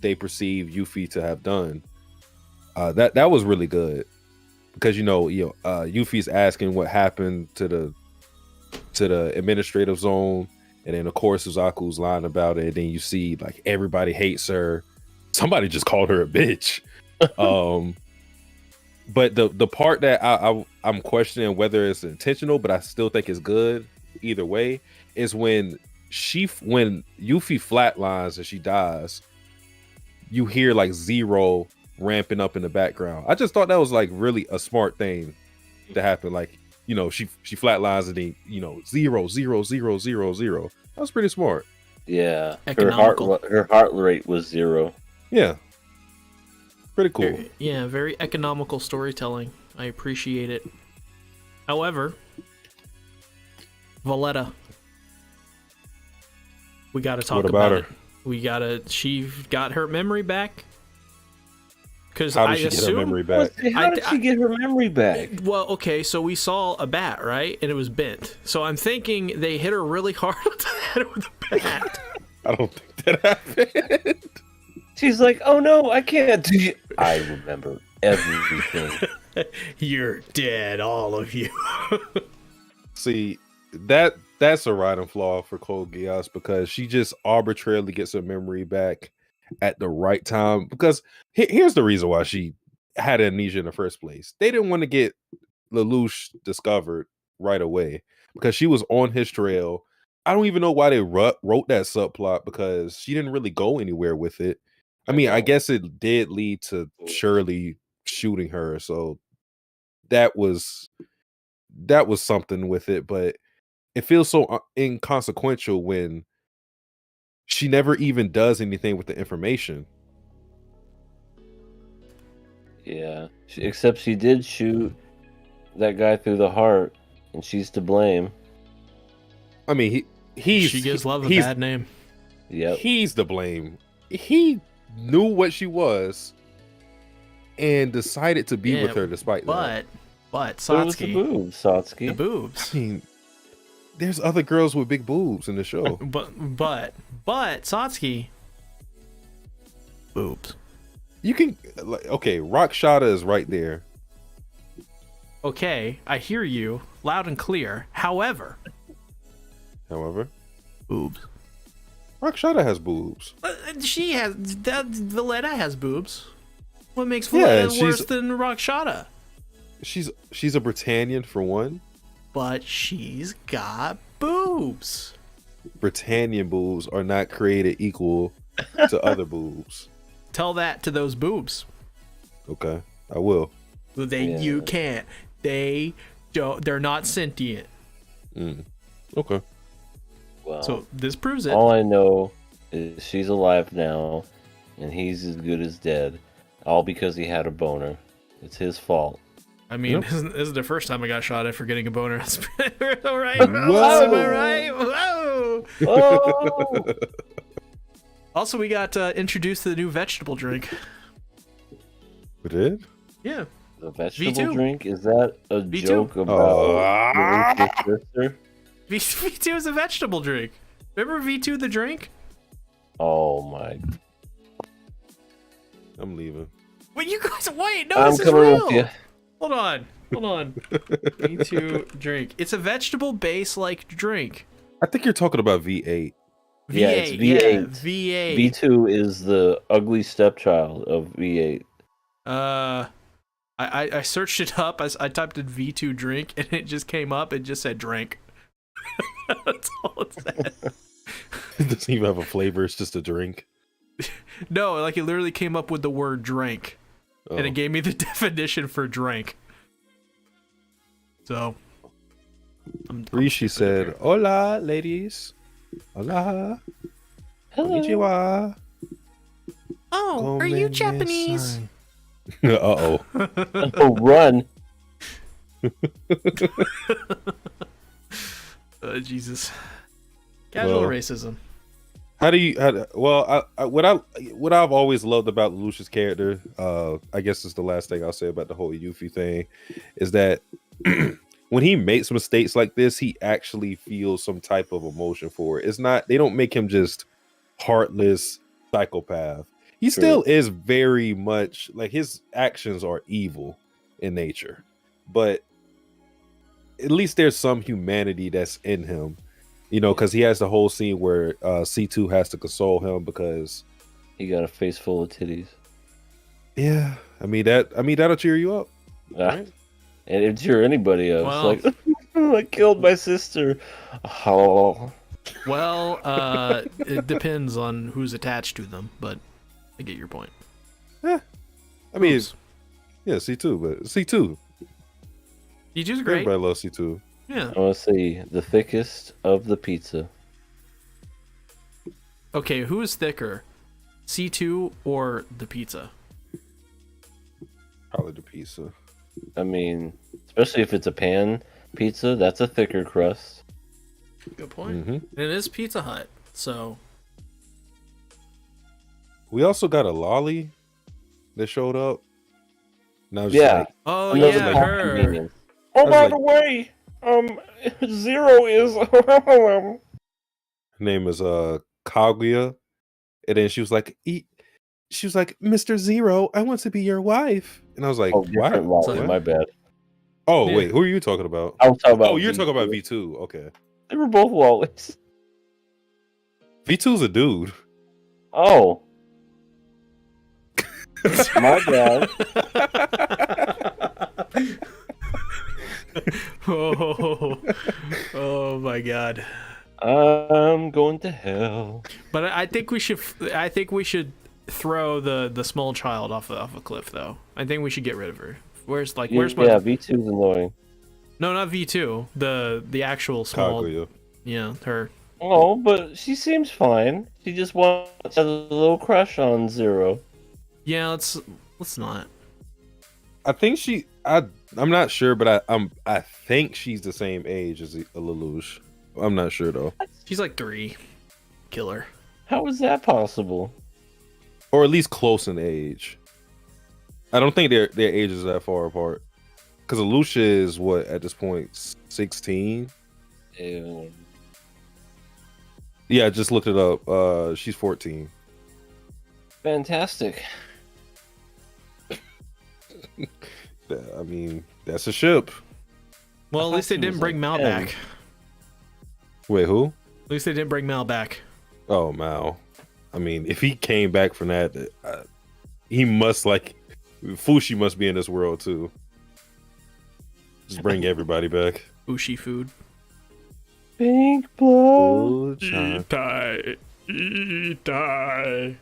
they perceive Yuffie to have done. That was really good, because Yuffie's asking what happened to the administrative zone, and then of course Suzaku's lying about it, and then you see like everybody hates her. Somebody just called her a bitch. But the part that I'm questioning whether it's intentional, but I still think it's good either way, is when Yuffie flatlines and she dies, you hear like Zero ramping up in the background. I just thought that was like really a smart thing to happen. Like, she flatlines and then, 0, 0, 0, 0, 0. That was pretty smart. Yeah. Economical. Her heart rate was 0. Yeah. Pretty cool. Very economical storytelling. I appreciate it. However, Valletta, we got to talk about her. She got her memory back. Because how did she get her memory back? How did she get her memory back? Well, okay, so we saw a bat, right? And it was bent. So I'm thinking they hit her really hard on the head with a bat. I don't think that happened. She's like, oh no, I can't. I remember everything. You're dead, all of you. See, that's a writing flaw for Code Geass, because she just arbitrarily gets her memory back at the right time. Because here's the reason why she had amnesia in the first place. They didn't want to get Lelouch discovered right away, because she was on his trail. I don't even know why they wrote that subplot, because she didn't really go anywhere with it. I mean, I guess it did lead to Shirley shooting her, so that was something with it, but it feels so inconsequential when she never even does anything with the information. Yeah, except she did shoot that guy through the heart, and she's to blame. I mean, she gives love a bad name. Yep. He's to blame. He knew what she was and decided to be with her despite that. But Satsuki, Satsuki. The boobs. I mean, there's other girls with big boobs in the show. But Satsuki, boobs. You can Rakshata is right there. Okay, I hear you loud and clear. However, boobs. Rakshata has boobs. She has. Valletta has boobs. What makes Valletta worse than Rakshata? She's a Britannian for one. But she's got boobs. Britannian boobs are not created equal to other boobs. Tell that to those boobs. Okay, I will. You can't. They don't. They're not sentient. Okay. Well, so this proves it. All I know is she's alive now, and he's as good as dead. All because he had a boner. It's his fault. I mean, this is the first time I got shot at for getting a boner. All right. Whoa. Am I right? Whoa. Oh. Also, we got introduced to the new vegetable drink. We did? Yeah. The vegetable V2. drink? Is that a V2. joke about your sister? V2 is a vegetable drink. Remember V2 the drink? Oh my. I'm leaving. Wait, you guys, wait, no, I'm this is coming real. with you. Hold on. V2 drink. It's a vegetable-based like drink. I think you're talking about V8. Yeah, it's V8. Yeah, V8. V2 is the ugly stepchild of V8. I searched it up. I typed in V2 drink, and it just came up. It just said drink. That's all it says. It doesn't even have a flavor. It's just a drink. No, like it literally came up with the word drink. Oh. And it gave me the definition for drink. So. Rishi said, "Hola, ladies. Hola. Hello. Konnichiwa. Oh, are you Japanese? Uh-oh. Oh, run. Jesus. Casual racism. How do you? What I've always loved about Lelouch's character, I guess it's the last thing I'll say about the whole Yuffie thing, is that when he makes mistakes like this, he actually feels some type of emotion for it. It's not, they don't make him just heartless psychopath. He still is very much like, his actions are evil in nature, but at least there's some humanity that's in him, you know, because he has the whole scene where C2 has to console him because he got a face full of titties. Yeah, that'll cheer you up, right? And it'd cheer anybody else. Well, like, I killed my sister. Oh. Well, it depends on who's attached to them, but I get your point. Yeah, I mean, yeah, C2, but C2. C2's great. Everybody loves C2. Yeah. I want to see the thickest of the pizza. Okay, who is thicker, C2 or the pizza? Probably the pizza. I mean, especially if it's a pan pizza, that's a thicker crust. Good point. Mm-hmm. And it is Pizza Hut, so. We also got a lolly that showed up. Like, oh yeah, her. Oh, by the way, Zero is. Her name is Kaguya, and then she was like, Mr. Zero, I want to be your wife. And I was like, what? My bad. Oh, yeah. Wait, who are you talking about? I was talking about you're talking about V2. Okay. They were both Wallies. V2's a dude. Oh. My bad. Oh my god. I'm going to hell. But I think we should throw the small child off a cliff, though. I think we should get rid of her. Where's my... V2's annoying. No, not V2. The actual small... Kaguya. Yeah, her. Oh, but she seems fine. She just wants a little crush on Zero. Yeah, let's not. I think I'm not sure, but I think she's the same age as Lelouch. I'm not sure though. She's like 3. Killer. How is that possible? Or at least close in age. I don't think their ages are that far apart. Because Lelouch is what at this point 16. Ew. Yeah, I just looked it up. She's 14. Fantastic. I mean, that's a ship. Well, at least they didn't bring Mal back. Wait, who? At least they didn't bring Mal back. Oh, Mal. I mean, if he came back from that, he must Fushi must be in this world too. Just bring everybody back. Fushi food. Pink blood. Itai.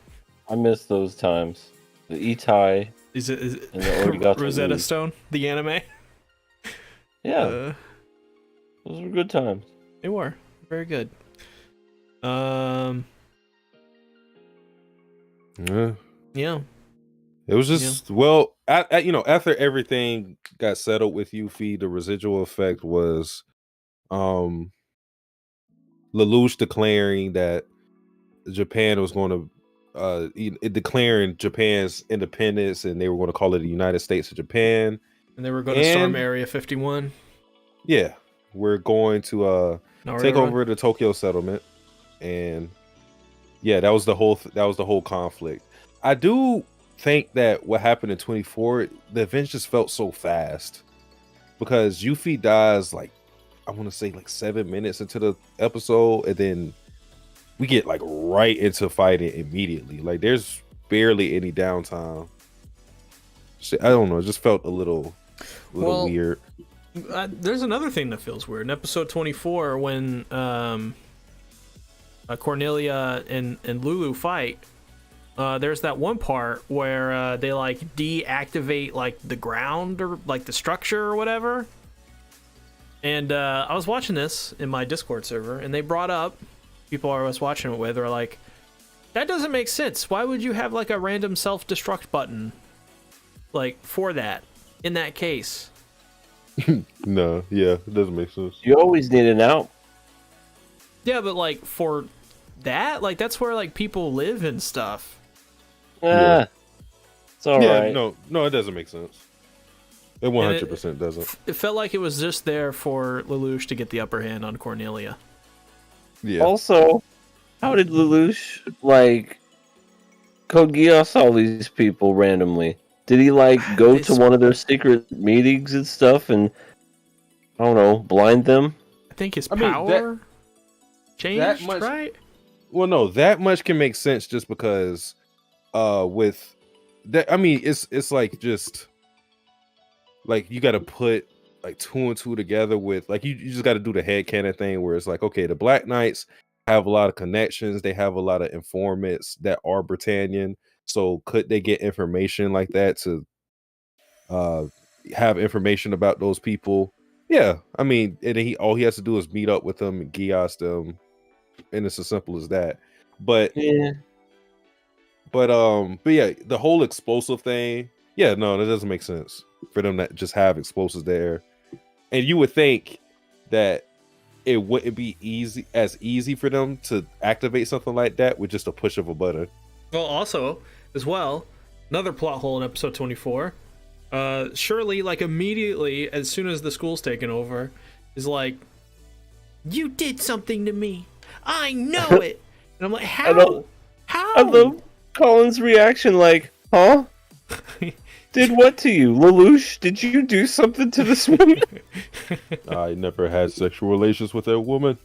I miss those times. The Itai. Is it Rosetta Stone, the anime? Yeah. Those were good times. They were. Very good. Yeah. It was just after everything got settled with Yuffie, the residual effect was Lelouch declaring that Japan was going to declaring Japan's independence, and they were going to call it the United States of Japan, and they were going to storm Area 51. Yeah, we're going to take over the Tokyo settlement, and yeah, that was the whole conflict. I do think that what happened in 24, the events just felt so fast because Yuffie dies I want to say 7 minutes into the episode, and then we get right into fighting immediately. There's barely any downtime. I don't know. It just felt a little weird. There's another thing that feels weird. In episode 24, when Cornelia and Lulu fight, there's that one part where they like deactivate like the ground or like the structure or whatever. And I was watching this in my Discord server, and they brought up, people I was watching it with are like, that doesn't make sense. Why would you have like a random self-destruct button like for that in that case? No, yeah, it doesn't make sense. You always need an out. Yeah, but like for that, like that's where like people live and stuff. Yeah. It's all right. No, it doesn't make sense. It 100% doesn't. It felt like it was just there for Lelouch to get the upper hand on Cornelia. Yeah. Also, how did Lelouch like code Geass all these people randomly? Did he like go to one of their secret meetings and stuff and I don't know, blind them? I think his power changed, right? Well, no, that much can make sense just because with that, I mean, it's like just like you got to put like 2 and 2 together with like you just got to do the headcanon thing where it's like, okay, the Black Knights have a lot of connections, they have a lot of informants that are Britannian, so could they get information like that to have information about those people? Yeah, I mean, and all he has to do is meet up with them and Geass them, and it's as simple as that. But yeah, the whole explosive thing, yeah, no, that doesn't make sense for them to just have explosives there. And you would think that it wouldn't be easy for them to activate something like that with just a push of a button. Well, also, as well, another plot hole in episode 24. Shirley, like immediately, as soon as the school's taken over, is like, "You did something to me. I know it." And I'm like, "How? How?" I love Colin's reaction, like, "Huh? Did what to you, Lelouch? Did you do something to this woman?" I never had sexual relations with that woman.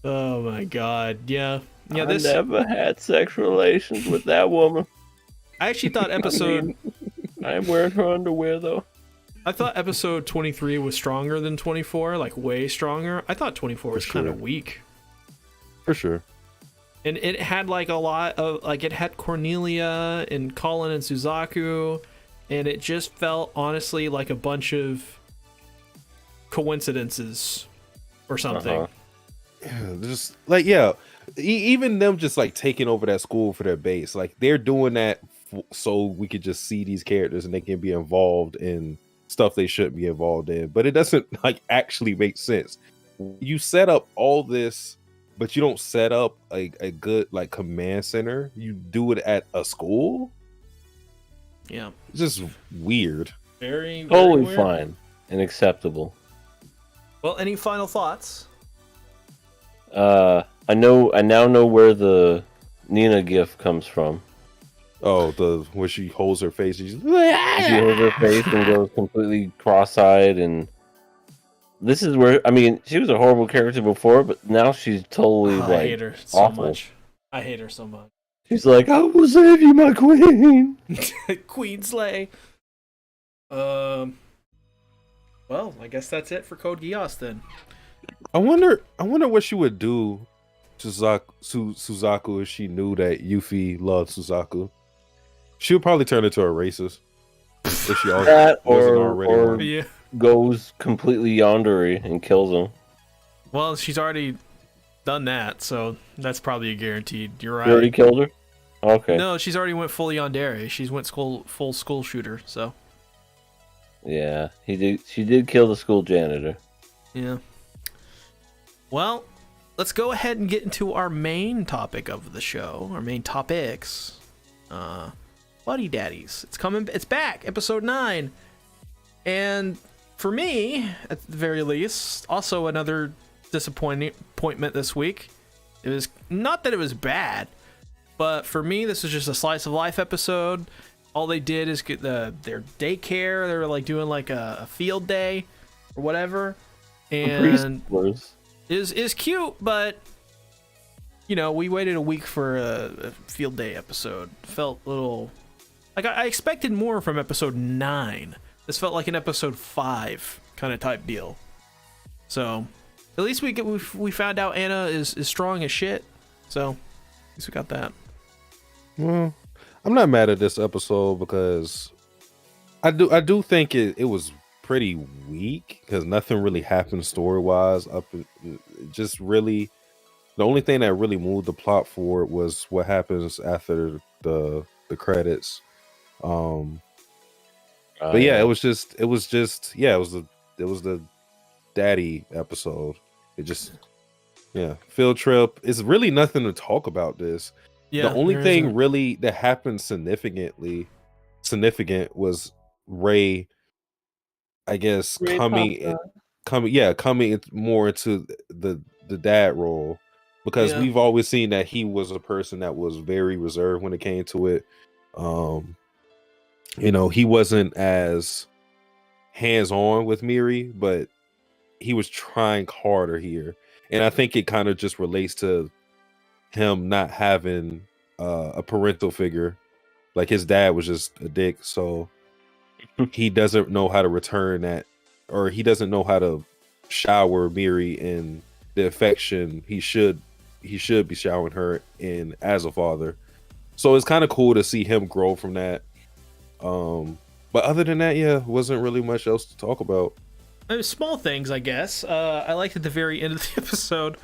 Oh my god, yeah. I never had sexual relations with that woman. I actually thought episode... I'm wearing her underwear, though. I thought episode 23 was stronger than 24, like way stronger. I thought 24 was kind of weak. For sure. And it had like a lot of, like it had Cornelia and Colin and Suzaku, and it just felt honestly like a bunch of coincidences or something. Yeah, just like, yeah, even them just like taking over that school for their base, like they're doing that so we could just see these characters and they can be involved in stuff they shouldn't be involved in. But it doesn't like actually make sense. You set up all this, but you don't set up a good like command center. You do it at a school. Yeah, it's just weird. Very totally weird. Fine and acceptable. Well, any final thoughts? I now know where the Nina gif comes from. Oh, where she holds her face. She holds her face and goes completely cross-eyed, and this is where, I mean, she was a horrible character before, but now she's totally like I hate her so awful. much. I hate her so much. She's like, "I will save you, my queen." Queen Slay. Well, I guess that's it for Code Geass then. I wonder what she would do to Suzaku if she knew that Yuffie loved Suzaku. She would probably turn into a racist. If she that or yeah. goes completely yandere and kills him. Well, she's already done that, so that's probably a guaranteed. You're right. You already killed her? Okay. No, she's already went fully yandere. She's went full school shooter, so. Yeah, she did kill the school janitor. Yeah. Well, let's go ahead and get into our main topic of the show, our main topics. Buddy Daddies. It's back, episode 9. And for me, at the very least, also another disappointment this week. It was not that it was bad, but for me, this was just a slice of life episode. All they did is get their daycare. They were like doing like a field day or whatever. And is cute, but you know, we waited a week for a field day episode. Felt a little like I expected more from episode 9 This felt like an episode 5 kind of type deal. So at least we found out Anna is strong as shit. So at least we got that. Well, I'm not mad at this episode because I do think it was pretty weak because nothing really happened story wise. Just really, the only thing that really moved the plot forward was what happens after the credits. But yeah, it was the daddy episode. It just field trip. It's really nothing to talk about this. Yeah, the only thing really that happened significant was Ray, I guess, coming more into the dad role, because we've always seen that he was a person that was very reserved when it came to it. He wasn't as hands-on with Miri, but he was trying harder here. And I think it kind of just relates to him not having a parental figure. Like his dad was just a dick, so he doesn't know how to return that, or he doesn't know how to shower Miri in the affection he should be showering her in as a father. So it's kind of cool to see him grow from that. But other than that, wasn't really much else to talk about. Small things, I guess. I liked at the very end of the episode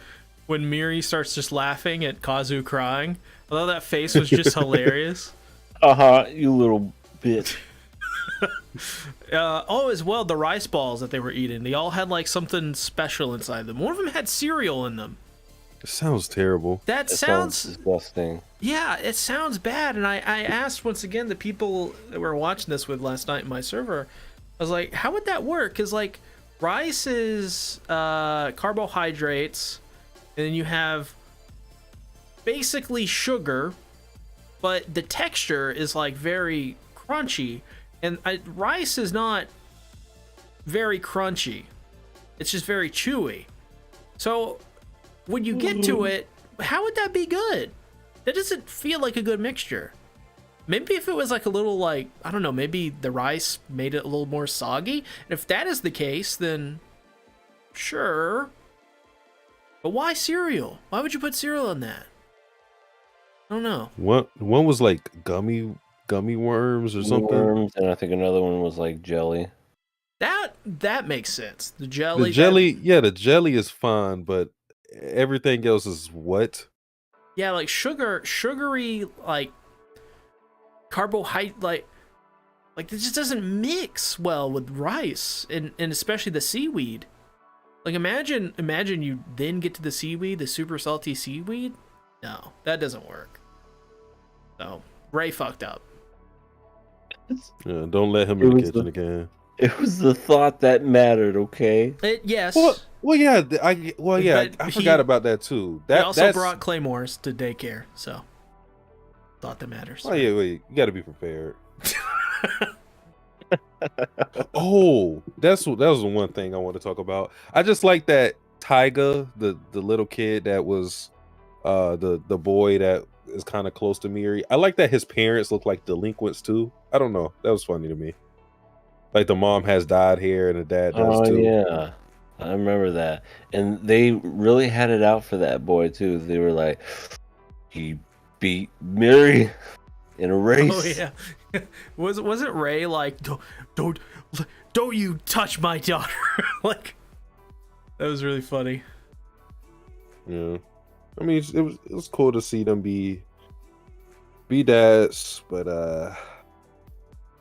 when Miri starts just laughing at Kazu crying. Although that face was just hilarious. You little bitch. As well, the rice balls that they were eating, they all had like something special inside them. One of them had cereal in them. It sounds terrible. That sounds disgusting. Yeah, it sounds bad. And I asked once again the people that we were watching this with last night in my server, I was like, how would that work? Because like rice is carbohydrates, and then you have basically sugar, but the texture is like very crunchy, and rice is not very crunchy, it's just very chewy. So when you get to it, how would that be good? That doesn't feel like a good mixture. Maybe if it was like a little, like, I don't know, maybe the rice made it a little more soggy. And if that is the case, then sure. But why cereal? Why would you put cereal in that? I don't know. One was like gummy worms or something. Worms, and I think another one was like jelly. That makes sense. The jelly. The jelly is fine, but everything else is what? Yeah, like sugary, like carbohydrate, like it just doesn't mix well with rice, and especially the seaweed. Like imagine you then get to the seaweed, the super salty seaweed. No, that doesn't work. So Ray fucked up. Yeah, don't let him in the kitchen again. It was the thought that mattered, okay? Yes. Well, yeah. I forgot about that too. He also brought claymores to daycare, so thought that matters. Oh yeah, you got to be prepared. Oh, that was the one thing I want to talk about. I just like that Tyga, the little kid that was the boy that is kind of close to Miri. I like that his parents look like delinquents too. I don't know. That was funny to me. Like the mom has dyed hair and the dad does too. Yeah, I remember that. And they really had it out for that boy too. They were like, he beat Miri in a race. Oh yeah. Wasn't Ray like, don't you touch my daughter? Like, that was really funny. Yeah, I mean it was cool to see them be dads, but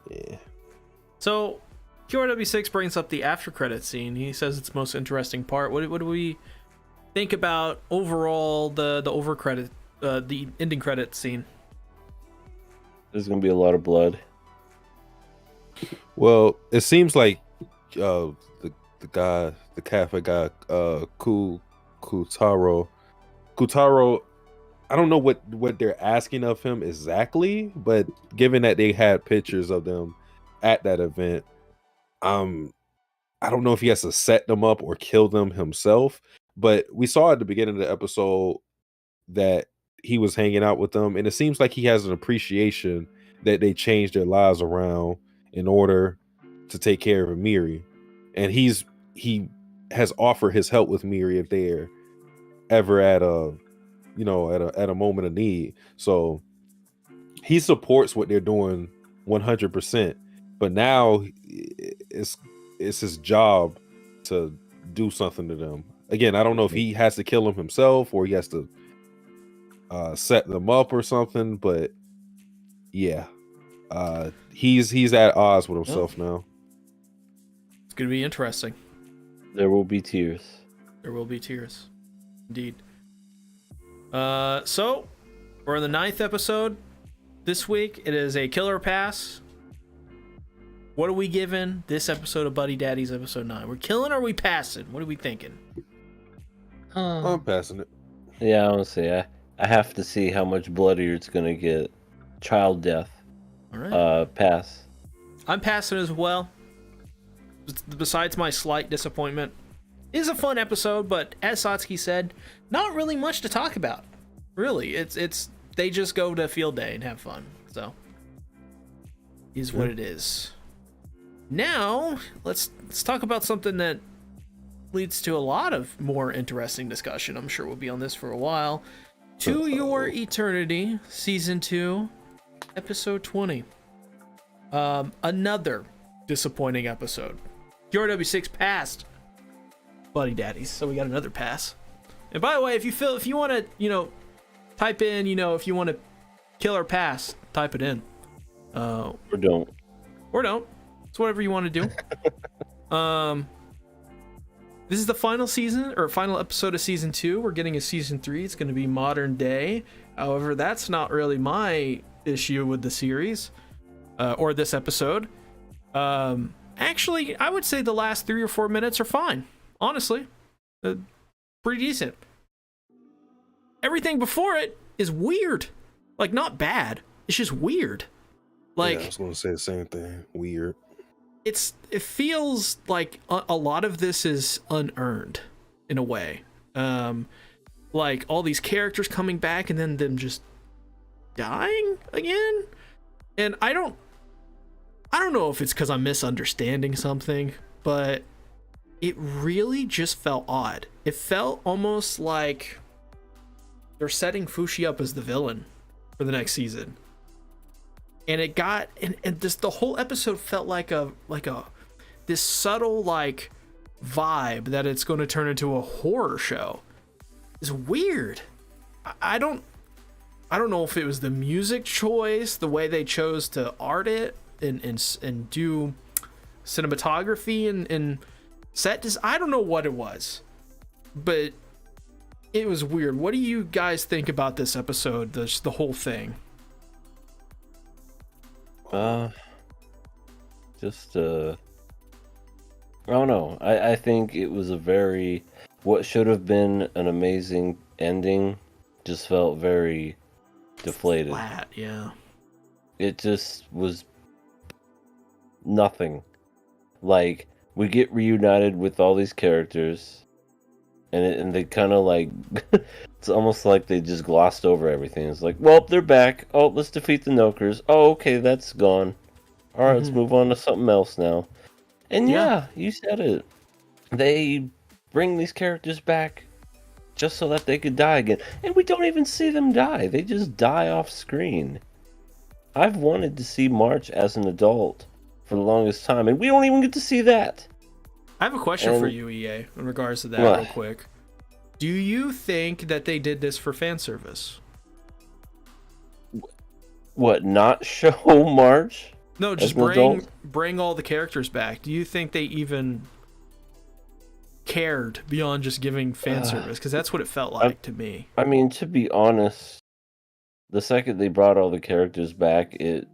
yeah. So QRW6 brings up the after credit scene. He says it's the most interesting part. What do we think about overall the over credit, the ending credit scene? There's gonna be a lot of blood. Well, it seems like the Catholic guy, Kutaro. I don't know what they're asking of him exactly, but given that they had pictures of them at that event, I don't know if he has to set them up or kill them himself. But we saw at the beginning of the episode that he was hanging out with them, and it seems like he has an appreciation that they changed their lives around in order to take care of Miri, and he has offered his help with Miri if they're ever at a at a moment of need. So he supports what they're doing 100%. But now it's his job to do something to them. Again, I don't know if he has to kill them himself or he has to set them up or something. But yeah, he's at odds with himself now. It's gonna be interesting. There will be tears. There will be tears, indeed. So we're in the 9th episode this week. It is a killer pass. What are we giving this episode of Buddy Daddies, episode 9? We're killing or are we passing? What are we thinking? I'm passing it. Yeah, honestly, I have to see how much bloodier it's gonna get. Child death. All right. Pass. I'm passing as well. Besides my slight disappointment, it is a fun episode, but as Satsuki said, not really much to talk about. Really, it's they just go to field day and have fun. So, is what it is. Now, let's talk about something that leads to a lot of more interesting discussion. I'm sure we'll be on this for a while. To Your Eternity, Season 2, Episode 20. Another disappointing episode. QRW6 passed Buddy Daddies, so we got another pass. And by the way, if you want to, type in, if you want to kill or pass, type it in. Or don't. It's whatever you want to do. This is the final season or final episode of season 2. We're getting a season 3. It's going to be modern day. However, that's not really my issue with the series or this episode. Actually, I would say the last 3 or 4 minutes are fine. Honestly, pretty decent. Everything before it is weird. Like, not bad. It's just weird. Like, yeah, I was going to say the same thing. Weird. It feels like a lot of this is unearned in a way. Like all these characters coming back and then them just dying again. And I don't know if it's because I'm misunderstanding something, but it really just felt odd. It felt almost like they're setting Fushi up as the villain for the next season. And it got and this the whole episode felt like this subtle like vibe that it's going to turn into a horror show. It's weird. I don't know if it was the music choice, the way they chose to art it and do cinematography and set design. I don't know what it was, but it was weird. What do you guys think about this episode? The whole thing. I don't know. I think it was what should have been an amazing ending just felt very deflated. Flat, yeah. It just was nothing. Like, we get reunited with all these characters, and they kind of like, it's almost like they just glossed over everything. It's like, well, they're back. Oh, let's defeat the Nokers. Oh, okay, that's gone. All right, let's move on to something else now. And yeah, you said it. They bring these characters back just so that they could die again. And we don't even see them die. They just die off screen. I've wanted to see March as an adult for the longest time, and we don't even get to see that. I have a question for you, EA, in regards to that real quick. Do you think that they did this for fan service? What, not show March? No, just bring all the characters back. Do you think they even cared beyond just giving fan service? Because that's what it felt like to me. I mean, to be honest, the second they brought all the characters back, it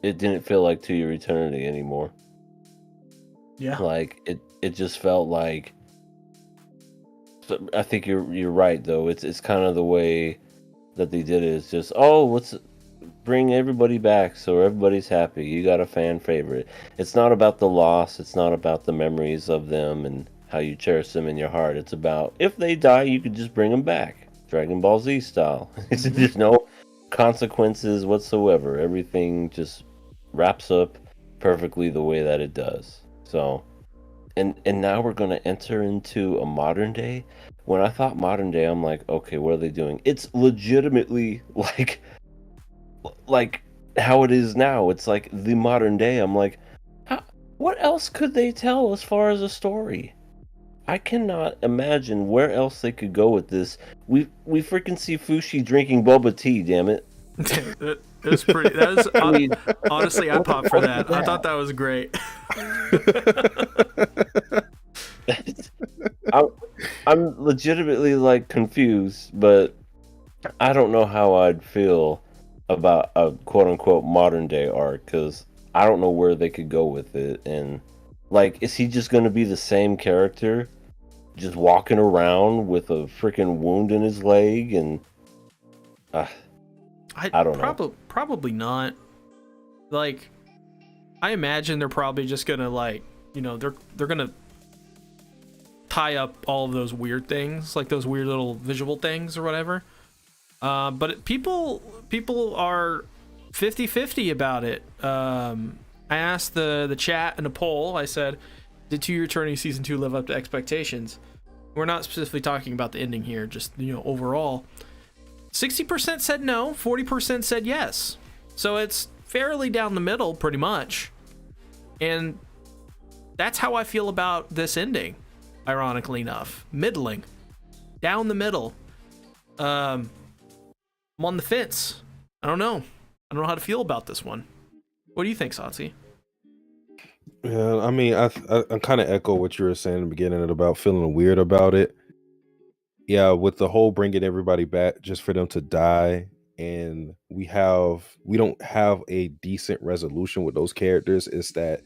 didn't feel like To Your Eternity anymore. Yeah. Like, it just felt like... I think you're right, though. It's kind of the way that they did it. It's just, let's bring everybody back so everybody's happy. You got a fan favorite. It's not about the loss. It's not about the memories of them and how you cherish them in your heart. It's about, if they die, you could just bring them back. Dragon Ball Z style. There's no consequences whatsoever. Everything just wraps up perfectly the way that it does. So, and now we're gonna enter into a modern day. When I thought modern day, I'm like, okay, what are they doing? It's legitimately like how it is now. It's like the modern day. I'm like, what else could they tell as far as a story? I cannot imagine where else they could go with this. We freaking see Fushi drinking boba tea. Damn it! It was pretty. That was honestly, I popped for that. I thought that was great. I'm legitimately like confused, but I don't know how I'd feel about a quote unquote modern day arc because I don't know where they could go with it. And like, is he just going to be the same character, just walking around with a freaking wound in his leg? And I don't know. Probably not. Like, I imagine they're probably just gonna like, they're gonna tie up all of those weird things, like those weird little visual things or whatever. But people are 50-50 about it. I asked the chat in a poll. I said, did To Your Eternity Season 2 live up to expectations? We're not specifically talking about the ending here, just overall. 60% said no, 40% said yes. So it's fairly down the middle, pretty much. And that's how I feel about this ending, ironically enough. Middling. Down the middle. I'm on the fence. I don't know how to feel about this one. What do you think, Satsi? Yeah, I mean, I kind of echo what you were saying in the beginning about feeling weird about it. Yeah, with the whole bringing everybody back just for them to die, and we don't have a decent resolution with those characters. It's that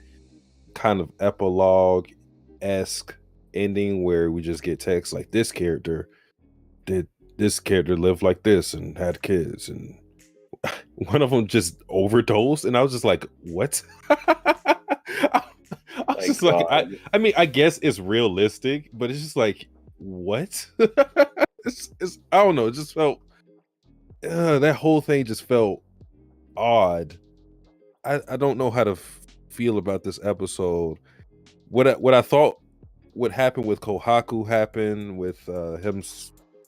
kind of epilogue-esque ending where we just get text like, this character lived like this and had kids, and one of them just overdosed, and I was just like, what? I was just like, I mean, I guess it's realistic, but it's just like, what? it's I don't know, it just felt that whole thing just felt odd. I don't know how to feel about this episode. What I thought would happen with Kohaku happened with him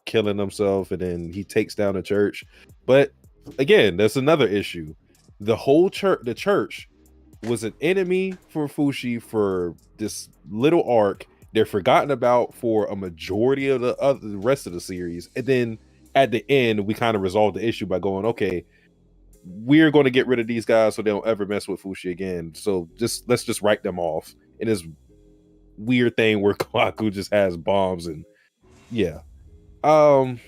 killing himself, and then he takes down the church. But again, that's another issue. The church was an enemy for Fushi for this little arc. They're forgotten about for a majority of the rest of the series, and then at the end we kind of resolve the issue by going, okay, we're going to get rid of these guys so they don't ever mess with Fushi again. So let's just write them off. And this weird thing where Kawaku just has bombs, and yeah, and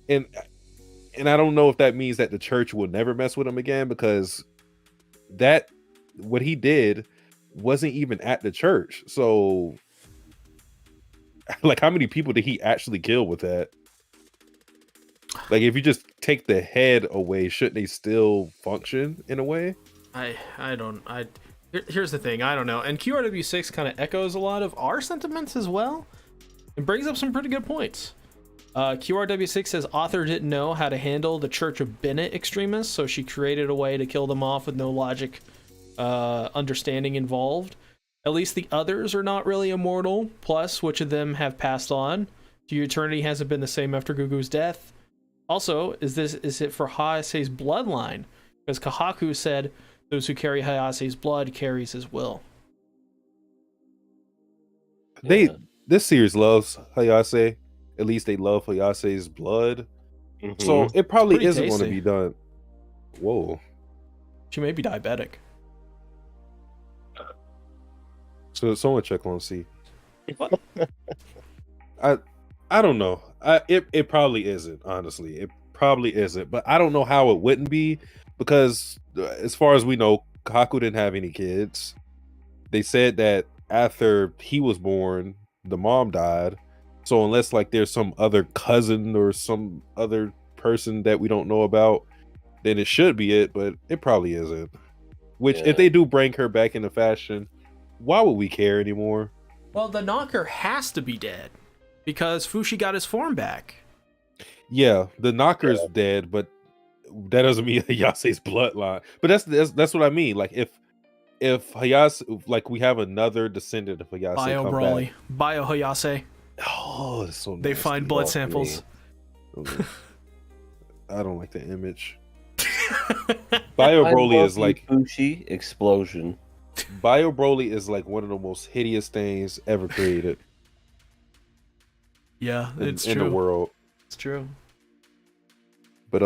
I don't know if that means that the church will never mess with him again, because that what he did wasn't even at the church. So like, how many people did he actually kill with that? Like, if you just take the head away, shouldn't they still function in a way? Here's the thing, I don't know. And QRW6 kind of echoes a lot of our sentiments as well. It brings up some pretty good points. QRW6 says author didn't know how to handle the Church of Bennett extremists, so she created a way to kill them off with no logic understanding involved. At least the others are not really immortal. Plus, which of them have passed on? To Your Eternity hasn't been the same after Gugu's death. Also, is it for Hayase's bloodline? Because Kahaku said, those who carry Hayase's blood carries his will. This series loves Hayase. At least they love Hayase's blood. Mm-hmm. So it probably isn't going to be done. Whoa. She may be diabetic. So someone check on C. I don't know. It probably isn't, honestly. It probably isn't. But I don't know how it wouldn't be, because as far as we know, Kaku didn't have any kids. They said that after he was born, the mom died. So unless like there's some other cousin or some other person that we don't know about, then it should be it, but it probably isn't. Which, if they do bring her back into fashion, why would we care anymore? Well, the knocker has to be dead because Fushi got his form back. Yeah, the knocker is dead, but that doesn't mean Yase's bloodline. But that's what I mean. Like, if if Hayase, like we have another descendant of Hayase Bio come Broly, back. Bio Hayase. Oh, it's so nasty. They find blood samples. I don't like the image. Bio Broly is like Fushi explosion. Bio Broly is like one of the most hideous things ever created. Yeah, it's in true. the world. It's true. But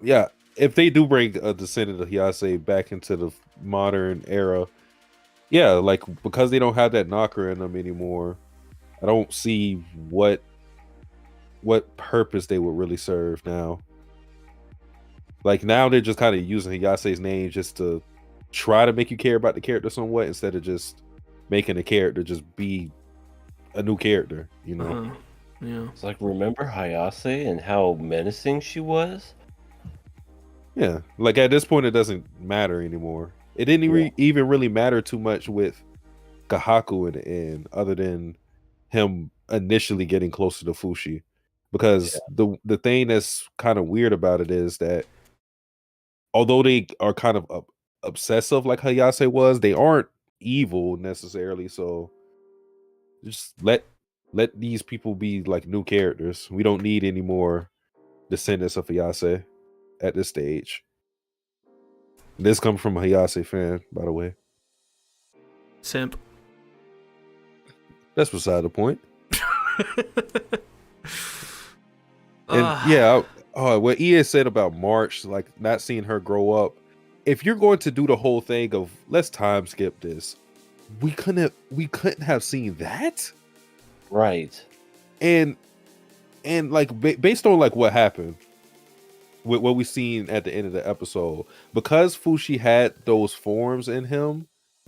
yeah, if they do bring a descendant of Hayase back into the modern era, yeah, like because they don't have that knocker in them anymore, I don't see what purpose they would really serve now. Like now they're just kind of using Hayase's name just to try to make you care about the character somewhat instead of just making the character just be a new character, you know? Yeah. It's like, remember Hayase and how menacing she was? Yeah, like at this point it doesn't matter anymore. It didn't even really matter too much with Kahaku in the end, other than him initially getting closer to Fushi. Because the thing that's kind of weird about it is that although they are kind of obsessive like Hayase was, they aren't evil necessarily. So just let these people be like new characters. We don't need any more descendants of Hayase at this stage. This comes from a Hayase fan, by the way. Simp. That's beside the point. And yeah, what EA said about March, like not seeing her grow up. If you're going to do the whole thing of let's time skip this, we couldn't have seen that, right? And like based on like what happened with what we seen at the end of the episode, because Fushi had those forms in him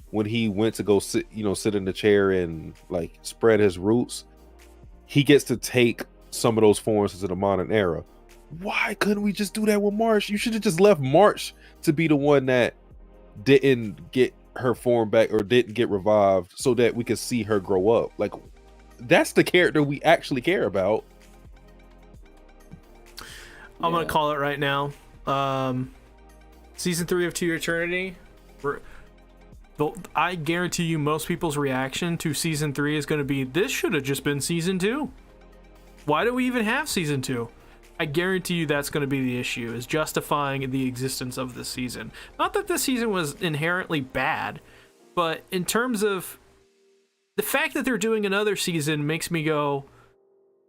when he went to go sit in the chair and like spread his roots, he gets to take some of those forms into the modern era. Why couldn't we just do that with March? You should have just left March to be the one that didn't get her form back or didn't get revived so that we could see her grow up. Like, that's the character we actually care about. I'm gonna call it right now. Season 3 of To Your Eternity. I guarantee you most people's reaction to season 3 is going to be, this should have just been season 2. Why do we even have season 2? I guarantee you that's going to be the issue, is justifying the existence of this season. Not that this season was inherently bad, but in terms of the fact that they're doing another season makes me go,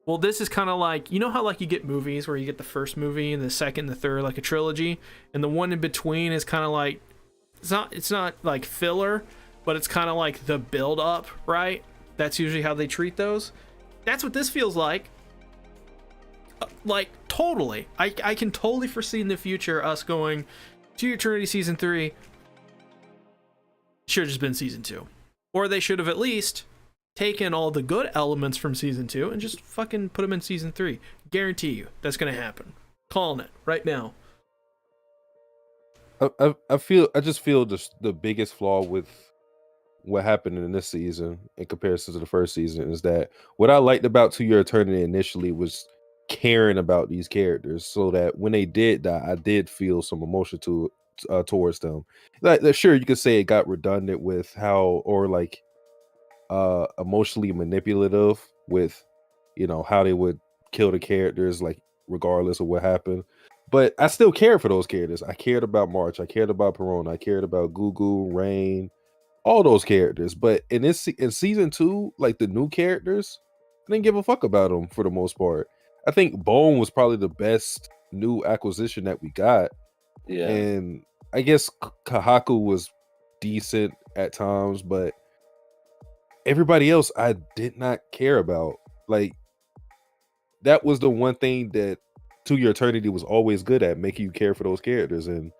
well, this is kind of like, you know how like you get movies where you get the first movie and the second, the third, like a trilogy, and the one in between is kind of like, it's not like filler, but it's kind of like the build up, right? That's usually how they treat those. That's what this feels like. Like totally. I can totally foresee in the future us going to Eternity season 3. Should have just been season 2. Or they should have at least taken all the good elements from season 2 and just fucking put them in season 3. Guarantee you that's gonna happen. Calling it right now. I just feel the biggest flaw with what happened in this season in comparison to the first season is that what I liked about To Your Eternity initially was caring about these characters, so that when they did die, I did feel some emotion towards them. Like, sure, you could say it got redundant with how, or like emotionally manipulative with, how they would kill the characters, like regardless of what happened. But I still cared for those characters. I cared about March. I cared about Perona. I cared about Gugu, Rain, all those characters. But in season 2, like the new characters, I didn't give a fuck about them for the most part. I think Bone was probably the best new acquisition that we got. Yeah. And I guess Kahaku was decent at times, but everybody else I did not care about. Like, that was the one thing that To Your Eternity was always good at, making you care for those characters. And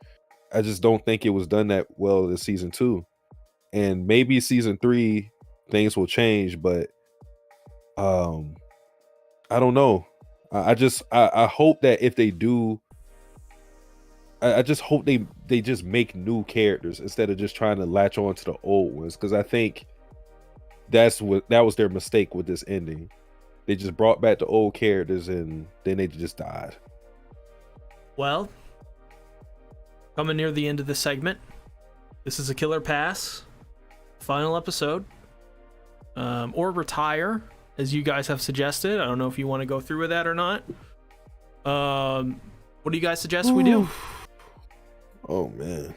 I just don't think it was done that well in season 2. And maybe season 3 things will change, but I don't know. I hope that if they do, I just hope they just make new characters instead of just trying to latch on to the old ones, because I think that was their mistake with this ending. They just brought back the old characters and then they just died. Well, coming near the end of the segment, This is a killer pass. Final episode. Or retire, as you guys have suggested. I don't know if you want to go through with that or not. What do you guys suggest we do? Oh man.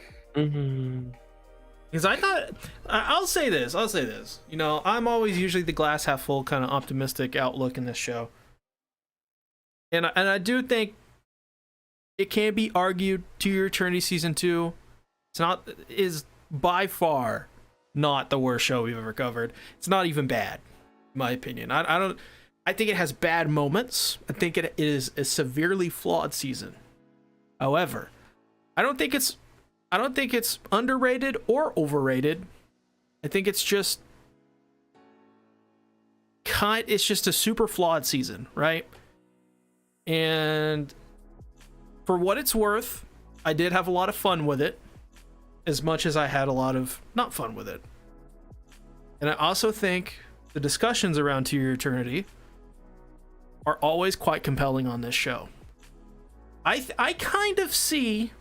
Because I thought, I'll say this. You know, I'm always usually the glass half full kind of optimistic outlook in this show, and I do think it can be argued To Your Eternity season 2 is by far not the worst show we've ever covered. It's not even bad, in my opinion. I think it has bad moments. I think it is a severely flawed season. However, I don't think it's underrated or overrated. I think it's just a super flawed season, right? And for what it's worth, I did have a lot of fun with it, as much as I had a lot of not fun with it. And I also think the discussions around To Your Eternity are always quite compelling on this show. I kind of see,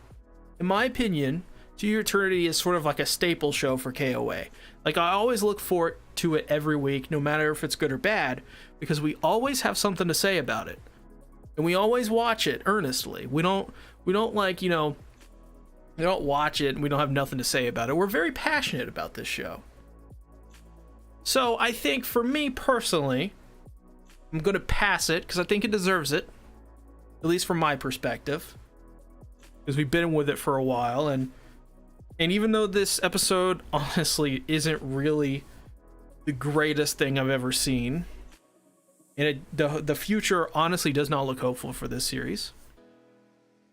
in my opinion, To Your Eternity is sort of like a staple show for KOA. Like, I always look forward to it every week, no matter if it's good or bad, because we always have something to say about it. And we always watch it earnestly. We don't like, you know, we don't watch it and we don't have nothing to say about it. We're very passionate about this show. So I think for me personally, I'm going to pass it because I think it deserves it, at least from my perspective, because we've been with it for a while. And even though this episode honestly isn't really the greatest thing I've ever seen, and the future honestly does not look hopeful for this series.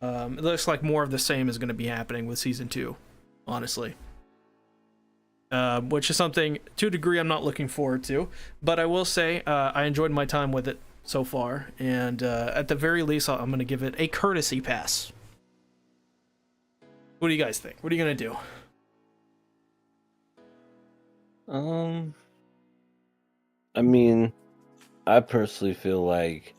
It looks like more of the same is going to be happening with season 2, honestly. Which is something, to a degree, I'm not looking forward to. But I will say I enjoyed my time with it so far. And at the very least, I'm going to give it a courtesy pass. What do you guys think? What are you going to do? I mean, I personally feel like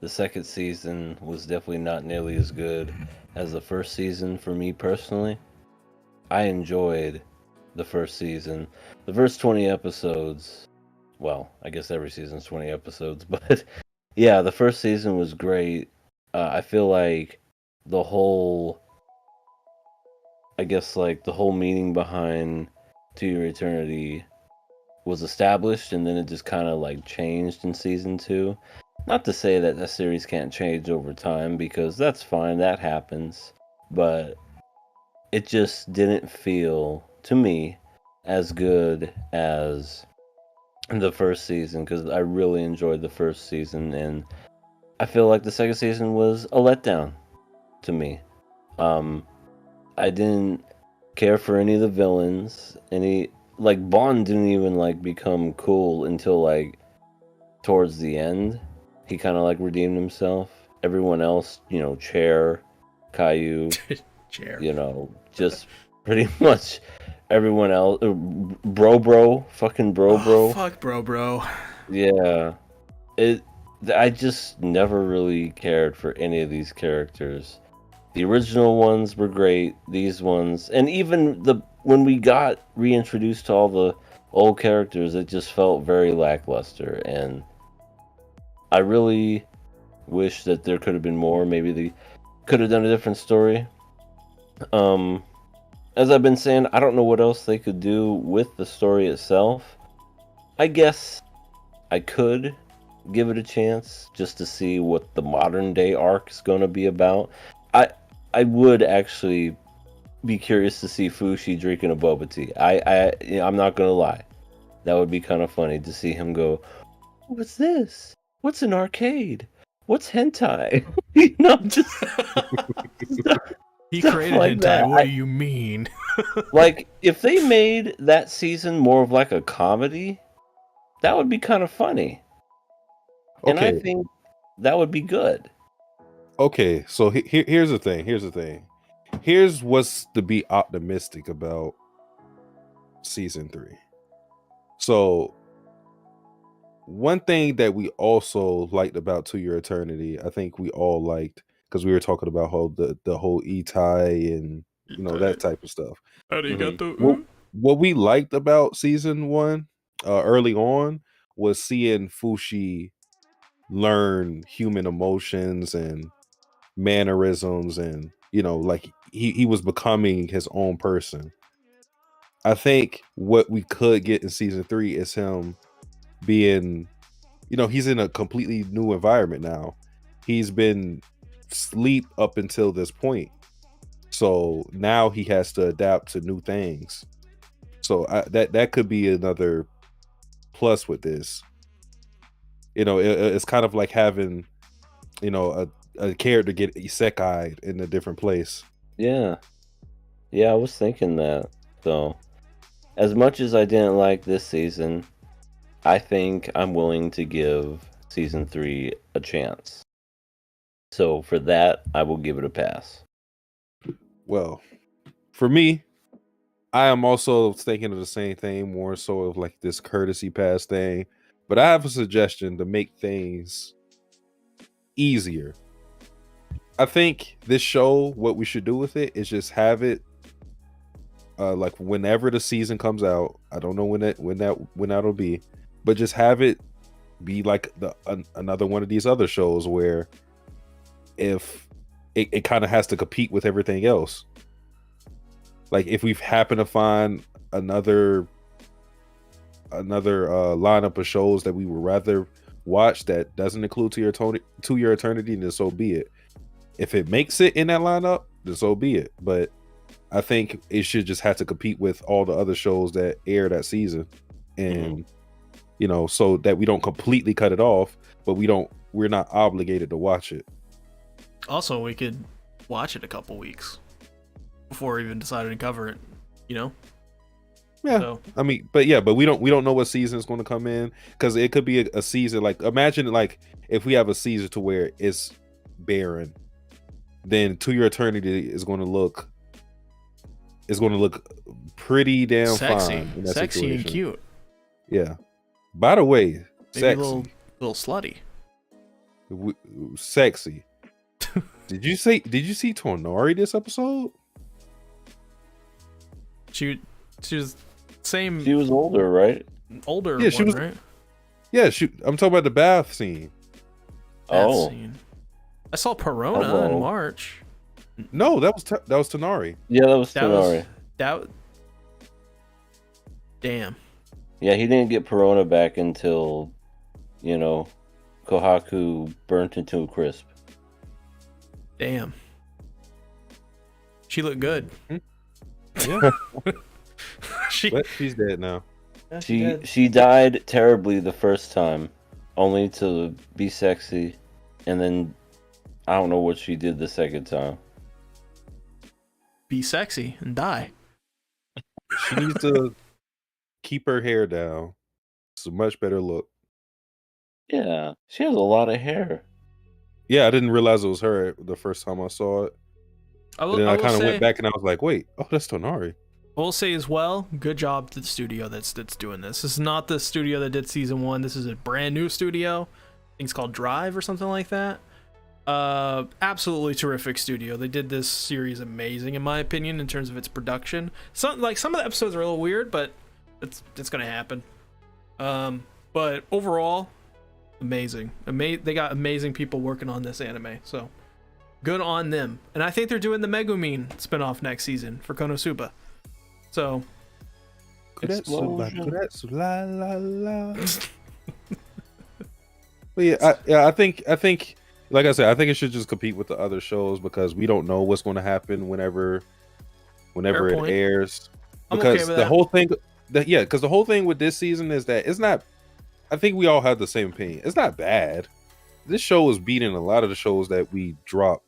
the second season was definitely not nearly as good as the first season for me personally. I enjoyed the first season. The first 20 episodes, well, I guess every season's 20 episodes, but yeah, the first season was great. I feel like the whole meaning behind To Your Eternity was established, and then it just kind of like changed in season 2. Not to say that series can't change over time, because that's fine, that happens, but it just didn't feel, to me, as good as the first season, because I really enjoyed the first season, and I feel like the second season was a letdown to me. I didn't care for any of the villains. Bond didn't even like become cool until like towards the end. He kind of like redeemed himself. Everyone else, you know, Chair, Caillou, Chair, you know, just pretty much everyone else. Bro, fucking Bro. Oh, fuck Bro. Yeah, I just never really cared for any of these characters. The original ones were great. These ones, and even when we got reintroduced to all the old characters, it just felt very lackluster. And I really wish that there could have been more. Maybe they could have done a different story. As I've been saying, I don't know what else they could do with the story itself. I guess I could give it a chance just to see what the modern day arc is going to be about. I would actually be curious to see Fushi drinking a boba tea. I'm not going to lie. That would be kind of funny to see him go, "What's this? What's an arcade? What's hentai?" You know, just he created like hentai. that. What do you mean? Like, if they made that season more of like a comedy, that would be kind of funny. Okay. And I think that would be good. Okay, so here's the thing. Here's what's to be optimistic about season 3. So one thing that we also liked about To Your Eternity, I think we all liked, because we were talking about how the whole Itai and you know, that type of stuff. Arigato. What we liked about season 1 early on was seeing Fushi learn human emotions and mannerisms, and you know, like he was becoming his own person. I think what we could get in season 3 is him being, you know, he's in a completely new environment now. He's been sleep up until this point, so now he has to adapt to new things. So that could be another plus with this. You know, it's kind of like having, you know, a character get isekai'd in a different place. Yeah. I was thinking that. So, as much as I didn't like this season, I think I'm willing to give season 3 a chance. So for that, I will give it a pass. Well, for me, I am also thinking of the same thing, more so of like this courtesy pass thing. But I have a suggestion to make things easier. I think this show, what we should do with it is just have it like whenever the season comes out. I don't know when that'll be, but just have it be like another one of these other shows where if it kind of has to compete with everything else. Like if we happen to find another lineup of shows that we would rather watch that doesn't include To Your Eternity, then so be it. If it makes it in that lineup, then so be it. But I think it should just have to compete with all the other shows that air that season, and you know, so that we don't completely cut it off, but we're not obligated to watch it. Also, we could watch it a couple weeks before even deciding to cover it, you know? Yeah. So. I mean, but we don't know what season is going to come in, because it could be a season, like imagine like if we have a season to where it's barren, then To Your Eternity is going to look pretty damn sexy. fine in that sexy situation. And cute. Yeah. By the way, maybe sexy. A little slutty. Sexy. Did you see Tonari this episode? She was same. She was older, right? Older. Yeah, she was. Right? Yeah, I'm talking about the bath scene. Scene. I saw Perona in March. No, that was Tonari. Yeah, that was Tonari. Damn. Yeah, he didn't get Perona back until, you know, Kohaku burnt into a crisp. Damn. She looked good. Yeah. But she's dead now. Yeah, she died terribly the first time, only to be sexy, and then I don't know what she did the second time. Be sexy and die. She needs to keep her hair down. It's a much better look. Yeah, she has a lot of hair. Yeah, I didn't realize it was her the first time I saw it. And then I kind of went back and I was like, wait, oh, that's Tonari. I will say as well, good job to the studio that's doing this. This is not the studio that did season 1. This is a brand new studio. I think it's called Drive or something like that. Absolutely terrific studio. They did this series amazing, in my opinion, in terms of its production. Some of the episodes are a little weird, but it's gonna happen. But overall, amazing. They got amazing people working on this anime, so good on them. And I think they're doing the Megumin spinoff next season for Konosuba. So Kuretsu, la la la. But yeah, I think like I said, I think it should just compete with the other shows, because we don't know what's going to happen whenever it airs. Because the whole thing, because the whole thing with this season is that it's not. I think we all have the same opinion. It's not bad. This show is beating a lot of the shows that we drop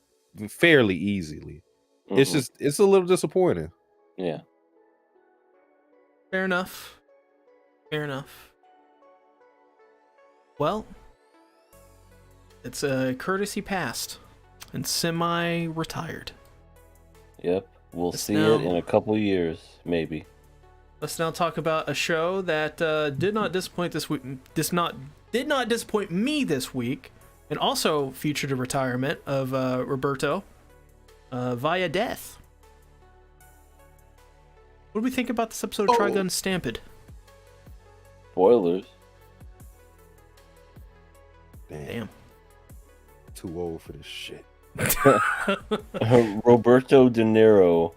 fairly easily. It's a little disappointing. Yeah. Fair enough. Well, it's a courtesy passed and semi-retired. Yep, we'll see it in a couple years, maybe. Let's now talk about a show that did not disappoint this week. Did not disappoint me this week, and also featured a retirement of Roberto via death. What do we think about this episode of Trigun Stampede? Spoilers. Damn. Too old for this shit. Roberto De Niro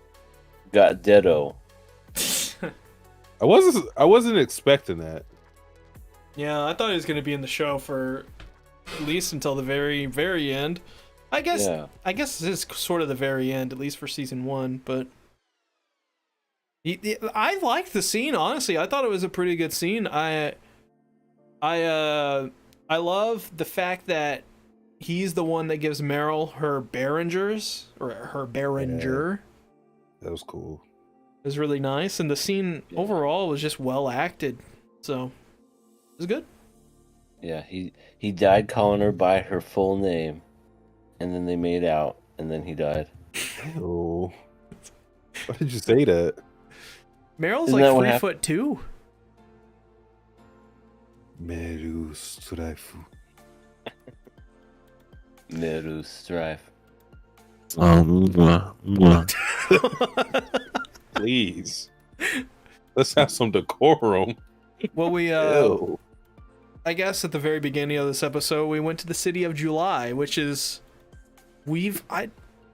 got Deado. I wasn't expecting that. Yeah, I thought he was going to be in the show for at least until the very, very end. I guess this is sort of the very end, at least for season 1. But I liked the scene. Honestly, I thought it was a pretty good scene. I love the fact that he's the one that gives Meryl her Behringers, or her Behringer. That was cool. It was really nice, and the scene overall was just well acted. So it was good. Yeah, he died calling her by her full name, and then they made out, and then he died. Oh, why did you say that? Meryl's Isn't like 3'2". Meru Strife. Meru Strife. Please, let's have some decorum. Well, we Ew. I guess at the very beginning of this episode, we went to the city of July, which is we've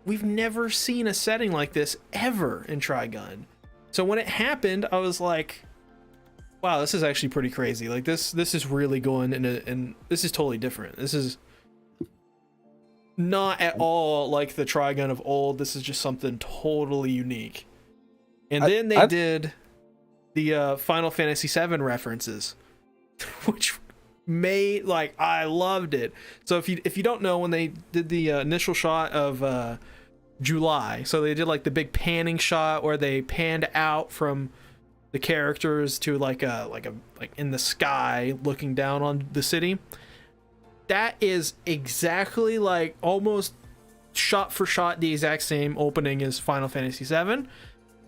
never seen a setting like this ever in Trigun. So when it happened, I was like, wow, this is actually pretty crazy. Like this is really going and this is totally different. This is not at all like the Trigun of old. This is just something totally unique. And then they did the Final Fantasy VII references, which made, like, I loved it. So if you don't know, when they did the initial shot of July, so they did like the big panning shot where they panned out from the characters to like in the sky looking down on the city. That is exactly like almost shot for shot the exact same opening as Final Fantasy VII.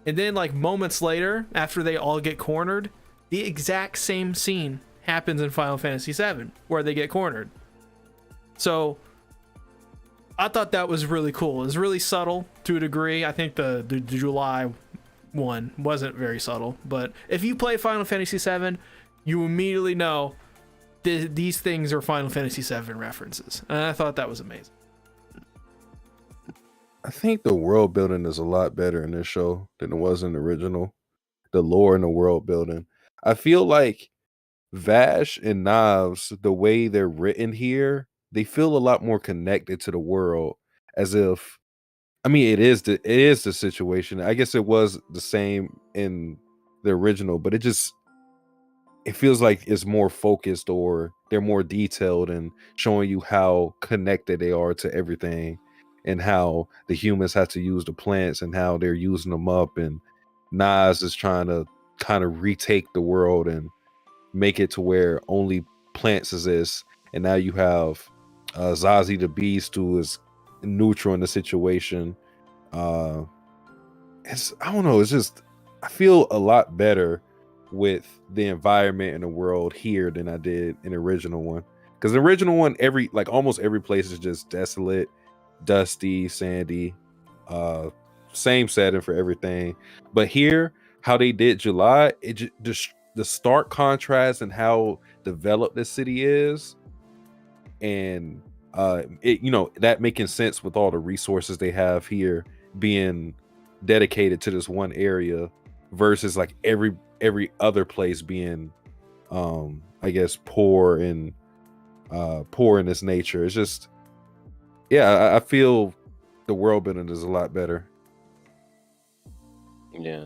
And then like moments later, after they all get cornered, the exact same scene happens in Final Fantasy VII where they get cornered. So I thought that was really cool. It was really subtle to a degree. I think the July one wasn't very subtle, but if you play Final Fantasy VII, you immediately know these things are Final Fantasy VII references. And I thought that was amazing. I think the world building is a lot better in this show than it was in the original. The lore and the world building. I feel like Vash and Knives, the way they're written here, they feel a lot more connected to the world, as if, I mean, it is the situation. I guess it was the same in the original, but it feels like it's more focused, or they're more detailed and showing you how connected they are to everything, and how the humans have to use the plants and how they're using them up, and Nas is trying to kind of retake the world and make it to where only plants exist. And now you have Zazie the Beast, who is neutral in the situation. I don't know, it's just, I feel a lot better with the environment and the world here than I did in the original one. Because the original one, almost every place is just desolate, dusty, sandy, same setting for everything. But here, how they did July, the stark contrast and how developed the city is, and that making sense with all the resources they have here being dedicated to this one area versus like every other place being I guess poor in this nature. It's just, I feel the world building is a lot better. Yeah,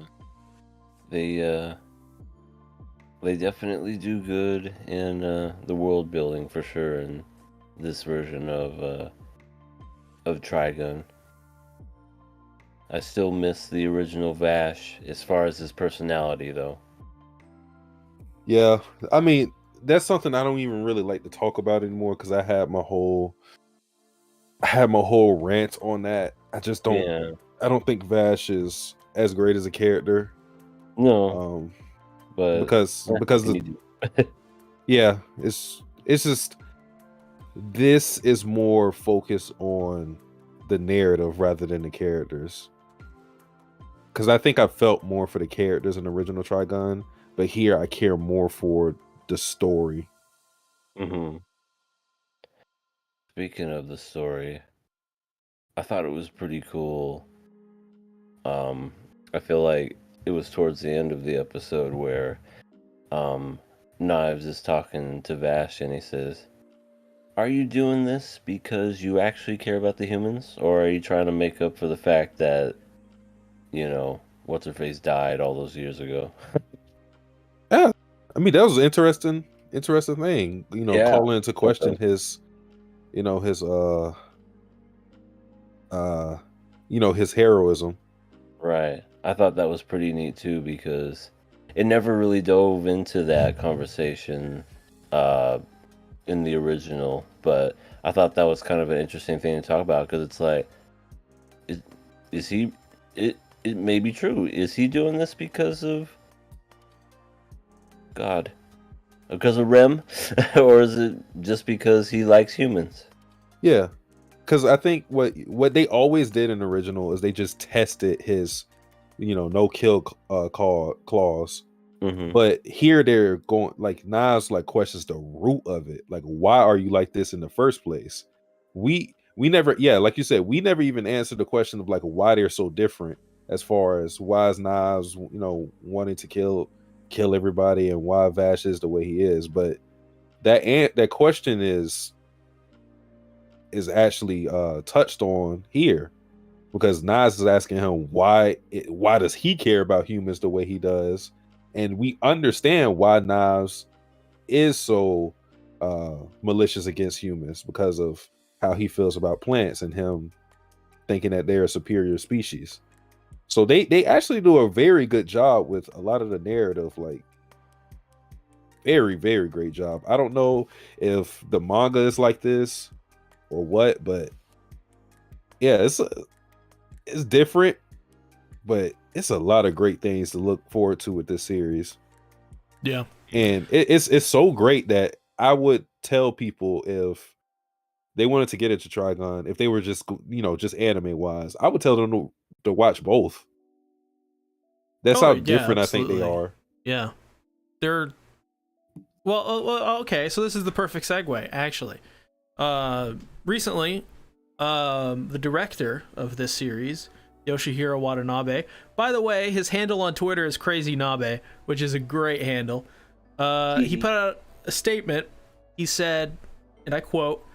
they definitely do good in the world building for sure in this version of Trigun. I still miss the original Vash as far as his personality, though. Yeah, I mean, that's something I don't even really like to talk about anymore, because I had my whole rant on that. I just don't. Yeah. I don't think Vash is as great as a character. No, but because yeah, it's just, this is more focused on the narrative rather than the characters. because I think I felt more for the characters in the original Trigun, but here I care more for the story. Mm-hmm. Speaking of the story, I thought it was pretty cool. I feel like it was towards the end of the episode where Knives is talking to Vash and he says, "Are you doing this because you actually care about the humans, or are you trying to make up for the fact that, what's her face died all those years ago?" Yeah, I mean that was an interesting thing. Yeah. Calling into question his, his his heroism. Right. I thought that was pretty neat too because it never really dove into that conversation in the original, but I thought that was kind of an interesting thing to talk about because it's like, is he? It may be true. Is he doing this because of God? Because of Rem? Or is it just because he likes humans? Yeah, because I think what they always did in the original is they just tested his, no kill clause. Mm-hmm. But here they're going like Nas like questions the root of it. Like, why are you like this in the first place? We never, like you said, we never even answered the question of like why they're so different as far as why is Nas, wanting to kill everybody and why Vash is the way he is. But that question is actually touched on here because Nas is asking him why does he care about humans the way he does, and we understand why Nas is so malicious against humans because of how he feels about plants and him thinking that they're a superior species. So they actually do a very good job with a lot of the narrative, like very, very great job. I don't know if the manga is like this or what, but yeah, it's different, but it's a lot of great things to look forward to with this series. Yeah. And it's so great that I would tell people if they wanted to get into Trigun, if they were just just anime wise, I would tell them to watch both. That's how different I think they are. Yeah. They're well, okay, so this is the perfect segue, actually. Recently, the director of this series, Yoshihiro Watanabe, by the way, his handle on Twitter is Crazy Nabe, which is a great handle. He put out a statement. He said, and I quote,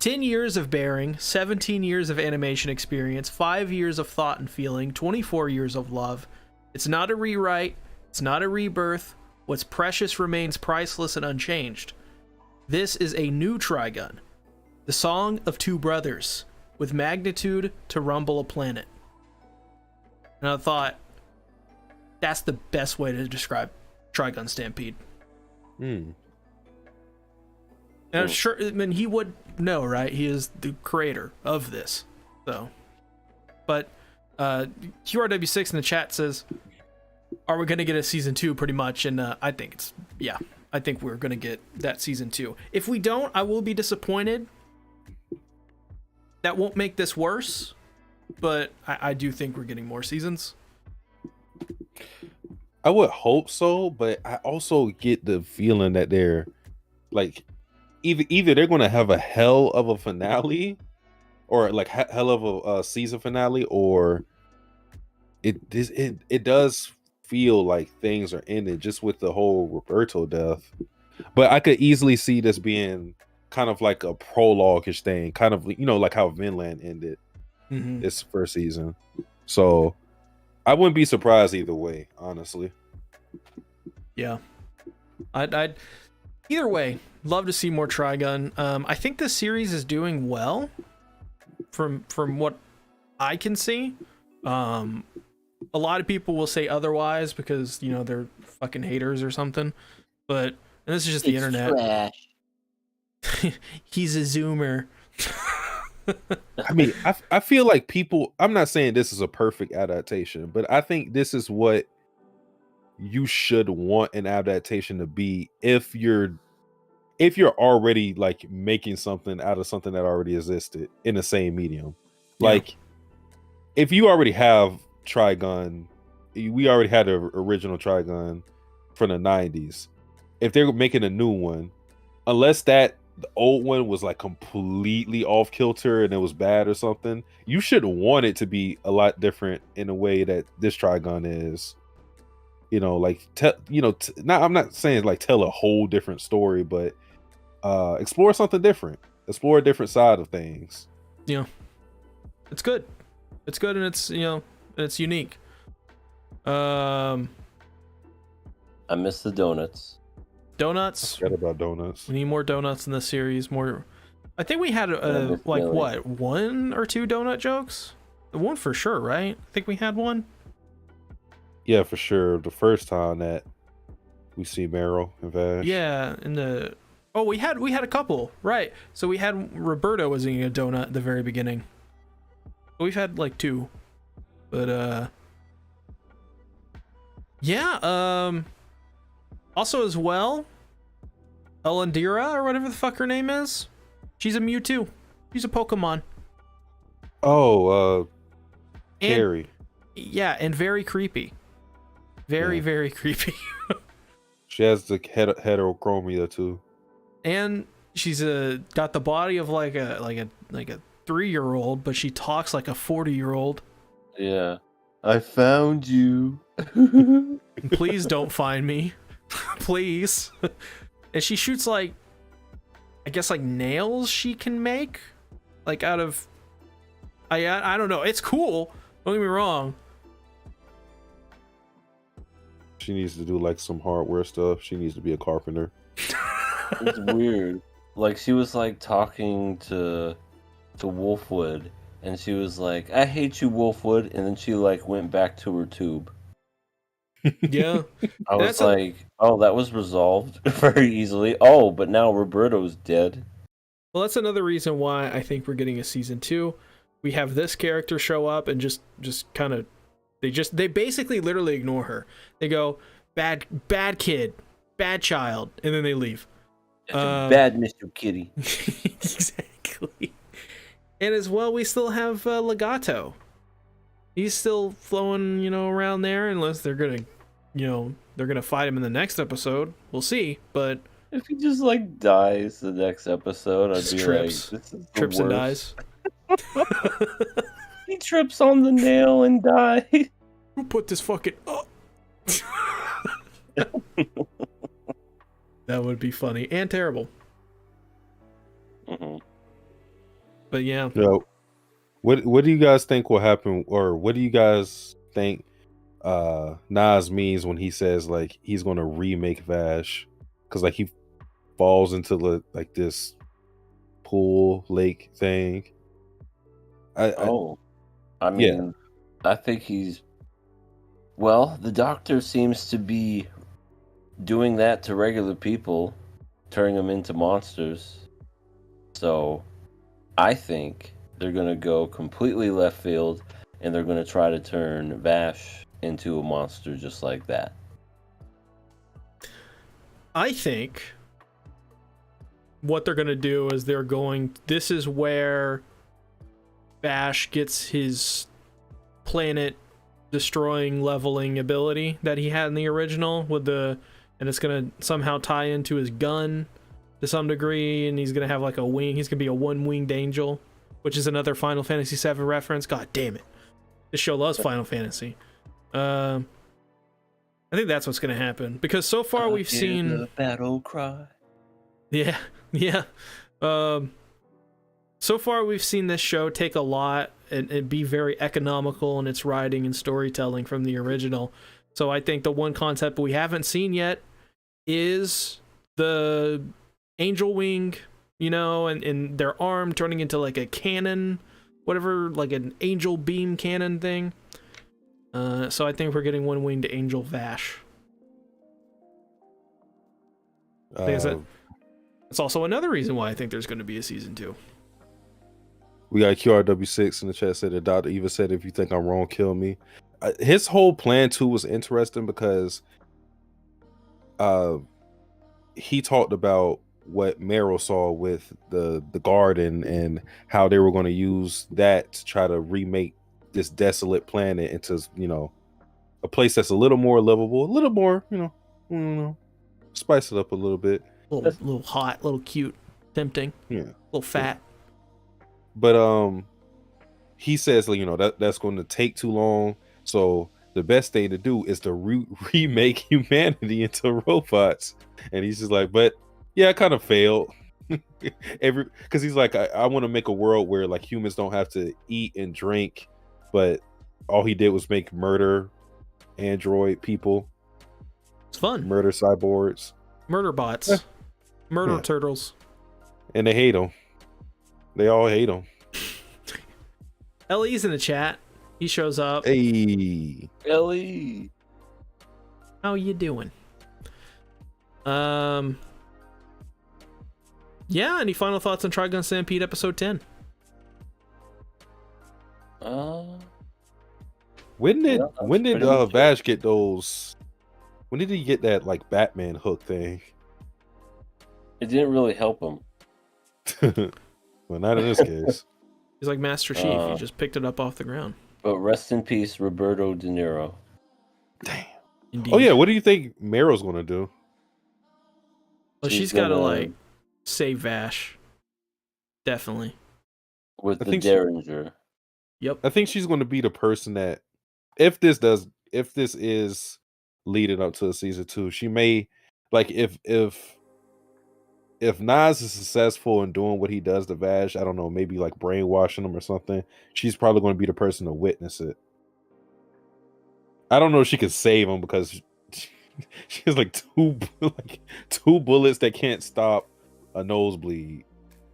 10 years of bearing, 17 years of animation experience, 5 years of thought and feeling, 24 years of love. It's not a rewrite. It's not a rebirth. What's precious remains priceless and unchanged. This is a new Trigun, the song of two brothers, with magnitude to rumble a planet. And I thought, that's the best way to describe Trigun Stampede. And I'm sure, I mean, he would know, right? He is the creator of this. So, but QRW6 in the chat says, are we going to get a season 2 pretty much? And I think I think we're going to get that season 2. If we don't, I will be disappointed. That won't make this worse, but I do think we're getting more seasons. I would hope so, but I also get the feeling that they're like either they're going to have a hell of a finale, or like hell of a season finale, or it does feel like things are ended just with the whole Roberto death. But I could easily see this being kind of like a prologue-ish thing, kind of like how Vinland ended its first season. So I wouldn't be surprised either way, honestly. Yeah, I'd either way love to see more Trigun. I think this series is doing well from what I can see. A lot of people will say otherwise because they're fucking haters or something, but and this is just the internet. Trash. He's a zoomer. I mean, I feel like people, I'm not saying this is a perfect adaptation, but I think this is what you should want an adaptation to be if you're already like making something out of something that already existed in the same medium. Like if you already have Trigun. We already had an original Trigun from the 90s. If they're making a new one, unless the old one was like completely off kilter and it was bad or something, you should want it to be a lot different in a way that this Trigun is. Like I'm not saying like tell a whole different story, but explore something different. Explore a different side of things. Yeah, it's good. It's good, and it's it's unique. I miss the donuts. Donuts. I forgot about donuts. We need more donuts in this series. More. I think we had what, 1 or 2 donut jokes. One for sure, right? I think we had one. Yeah, for sure. The first time that we see Meryl and Vash. Yeah, we had a couple, right? So we had Roberto was eating a donut at the very beginning. We've had like 2, but yeah. Also as well, Elandira or whatever the fuck her name is. She's a Mewtwo. She's a Pokemon. Oh, Carrie. Yeah, and very creepy. Very creepy. She has the heterochromia too. And she's got the body of like a 3-year-old, but she talks like a 40-year-old. Yeah. I found you. Please don't find me. Please. And she shoots like, I guess like nails she can make, like out of, I don't know. It's cool. Don't get me wrong. She needs to do like some hardware stuff. She needs to be a carpenter. It's weird. Like she was like talking to Wolfwood, and she was like, "I hate you, Wolfwood," and then she like went back to her tube. Yeah. I was like, oh, that was resolved very easily. Oh, but now Roberto's dead. Well, that's another reason why I think we're getting a season 2. We have this character show up and just kind of, they basically literally ignore her. They go, bad kid, bad child, and then they leave. Bad Mr. Kitty. Exactly. And as well, we still have Legato. He's still flowing, around there, unless they're gonna fight him in the next episode. We'll see, but if he just like dies the next episode, I'd be trips. Like, this is trips and dies. He trips on the nail and dies. Who put this fucking up? That would be funny and terrible. Mm-hmm. But yeah. What do you guys think will happen, or what do you guys think Nas means when he says like he's gonna remake Vash? Because like he falls into like this pool lake thing. I mean, I think he's. Well, the Doctor seems to be doing that to regular people, turning them into monsters. So, I think they're going to go completely left field, and they're going to try to turn Vash into a monster just like that. I think what they're going to do is this is where Vash gets his planet destroying leveling ability that he had in the original and it's going to somehow tie into his gun to some degree, and he's going to have like a wing. He's going to be a one-winged angel, which is another Final Fantasy VII reference. God damn it. This show loves Final Fantasy. I think that's what's going to happen, because so far we've seen the battle cry. Yeah. So far we've seen this show take a lot and be very economical in its writing and storytelling from the original. So I think the one concept we haven't seen yet is the angel wing, and their arm turning into like a cannon, whatever, like an angel beam cannon thing. So I think we're getting one-winged Angel Vash. It's also another reason why I think there's going to be a season 2. We got QRW6 in the chat said the Doctor even said, "If you think I'm wrong, kill me." His whole plan too was interesting because he talked about what Meryl saw with the garden and how they were going to use that to try to remake this desolate planet into, a place that's a little more livable, a little more, spice it up a little bit. A little hot, a little cute, tempting. Yeah. A little fat. Yeah. But he says, that's going to take too long. So the best thing to do is to remake humanity into robots. And he's just like, but yeah, I kind of failed. Because he's like, I want to make a world where like humans don't have to eat and drink, but all he did was make murder android people. It's fun. Murder cyborgs. Murder bots. Murder turtles. And they hate him. They all hate him. Ellie's in the chat. He shows up. Hey, Ellie. How you doing? Yeah, any final thoughts on Trigun Stampede episode 10? When did Vash get those? When did he get that like Batman hook thing? It didn't really help him. Well, not in this case. He's like Master Chief. He just picked it up off the ground. But rest in peace, Roberto De Niro. Damn. Indeed. Oh yeah, what do you think Meryl's gonna do? Well, she's got to like save Vash. Definitely. With the Derringer. Yep. I think she's gonna be the person that, if this is leading up to season 2, she may, like, if Nas is successful in doing what he does to Vash, I don't know, maybe like brainwashing him or something, she's probably going to be the person to witness it. I don't know if she can save him because she has like two bullets that can't stop a nosebleed.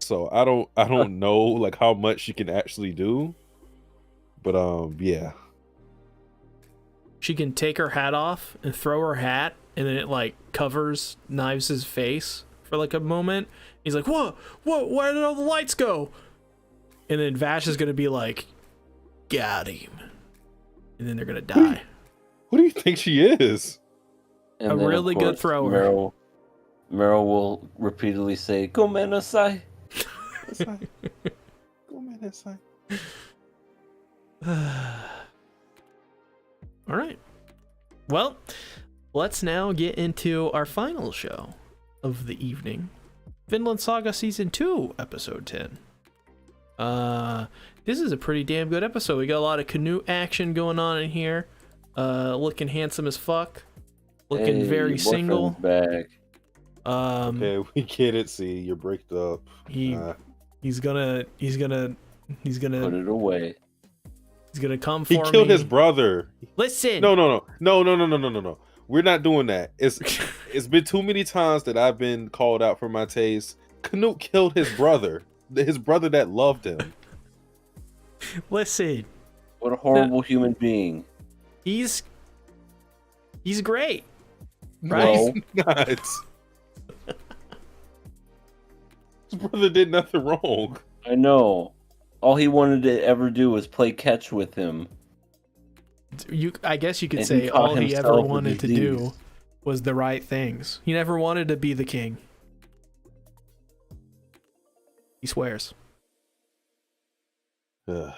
So I don't know like how much she can actually do. But yeah. She can take her hat off and throw her hat, and then it like covers Knives' face for like a moment. He's like, whoa, where did all the lights go? And then Vash is gonna be like, got him. And then they're gonna die. Who do you think she is? And a then, really of course, good thrower. Meryl will repeatedly say, "Go menasai." Go menasai. All right. Well, let's now get into our final show of the evening. Vinland Saga Season 2, Episode 10. This is a pretty damn good episode. We got a lot of canoe action going on in here. Looking handsome as fuck. Looking very single. Back. Okay, we get it. See, you're bricked up. He's gonna put it away. He's gonna come for me. He killed his brother. Listen. No. We're not doing that. It's been too many times that I've been called out for my taste. Canute killed his brother. His brother that loved him. Listen. What a horrible human being. He's great. No, right? he's not. His brother did nothing wrong. I know. All he wanted to ever do was play catch with him. I guess you could And say he caught all he ever himself a wanted to do disease. was the right things. He never wanted to be the king. He swears. Ugh.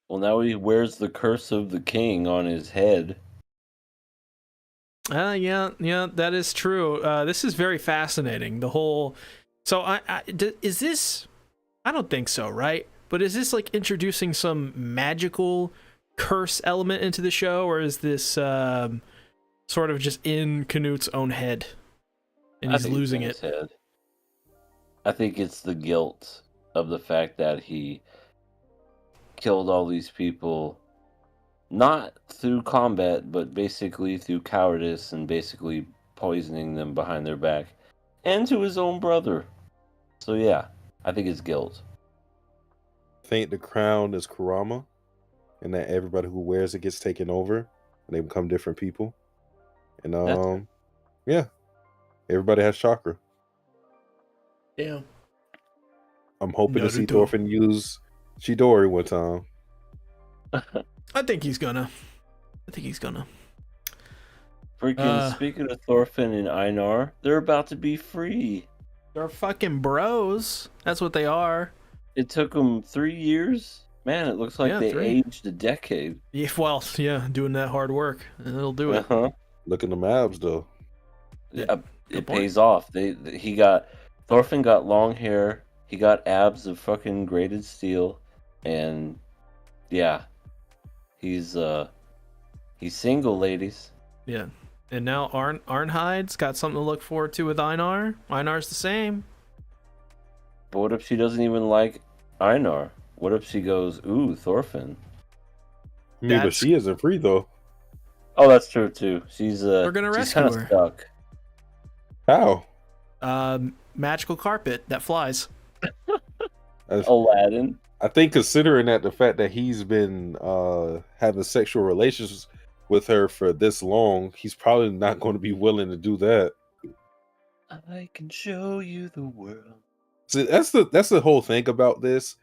Well, now he wears the curse of the king on his head. Yeah, that is true. This is very fascinating. The whole. So, is this? I don't think so, right? But is this like introducing some magical curse element into the show, or is this sort of just in Canute's own head, and he's losing it? Head. I think it's the guilt of the fact that he killed all these people, not through combat, but basically through cowardice and basically poisoning them behind their back, and to his own brother. So yeah, I think it's guilt. I think the crown is Kurama, and that everybody who wears it gets taken over, and they become different people. And yeah, everybody has chakra. Yeah. I'm hoping to see Thorfinn use Chidori one time. I think he's gonna. Freaking speaking of Thorfinn and Einar, they're about to be free. They're fucking bros. That's what they are. It took them 3 years, Man, it looks like they 3. aged a decade. Yeah, well, yeah, doing that hard work, it'll do it. Look at them abs, though. Yeah, it pays off. Thorfinn got long hair. He got abs of fucking grated steel, and yeah, he's single, ladies. Yeah, and now Arnhide's got something to look forward to with Einar. Einar's the same. But what if she doesn't even like Einar? What if she goes, ooh, Thorfinn? I mean, but she isn't free though. Oh, that's true too. We're gonna she's rescue kind her. of stuck. How? Magical carpet that flies. Aladdin. I think considering that the fact that he's been having sexual relations with her for this long, he's probably not going to be willing to do that. I can show you the world. So that's the whole thing about this.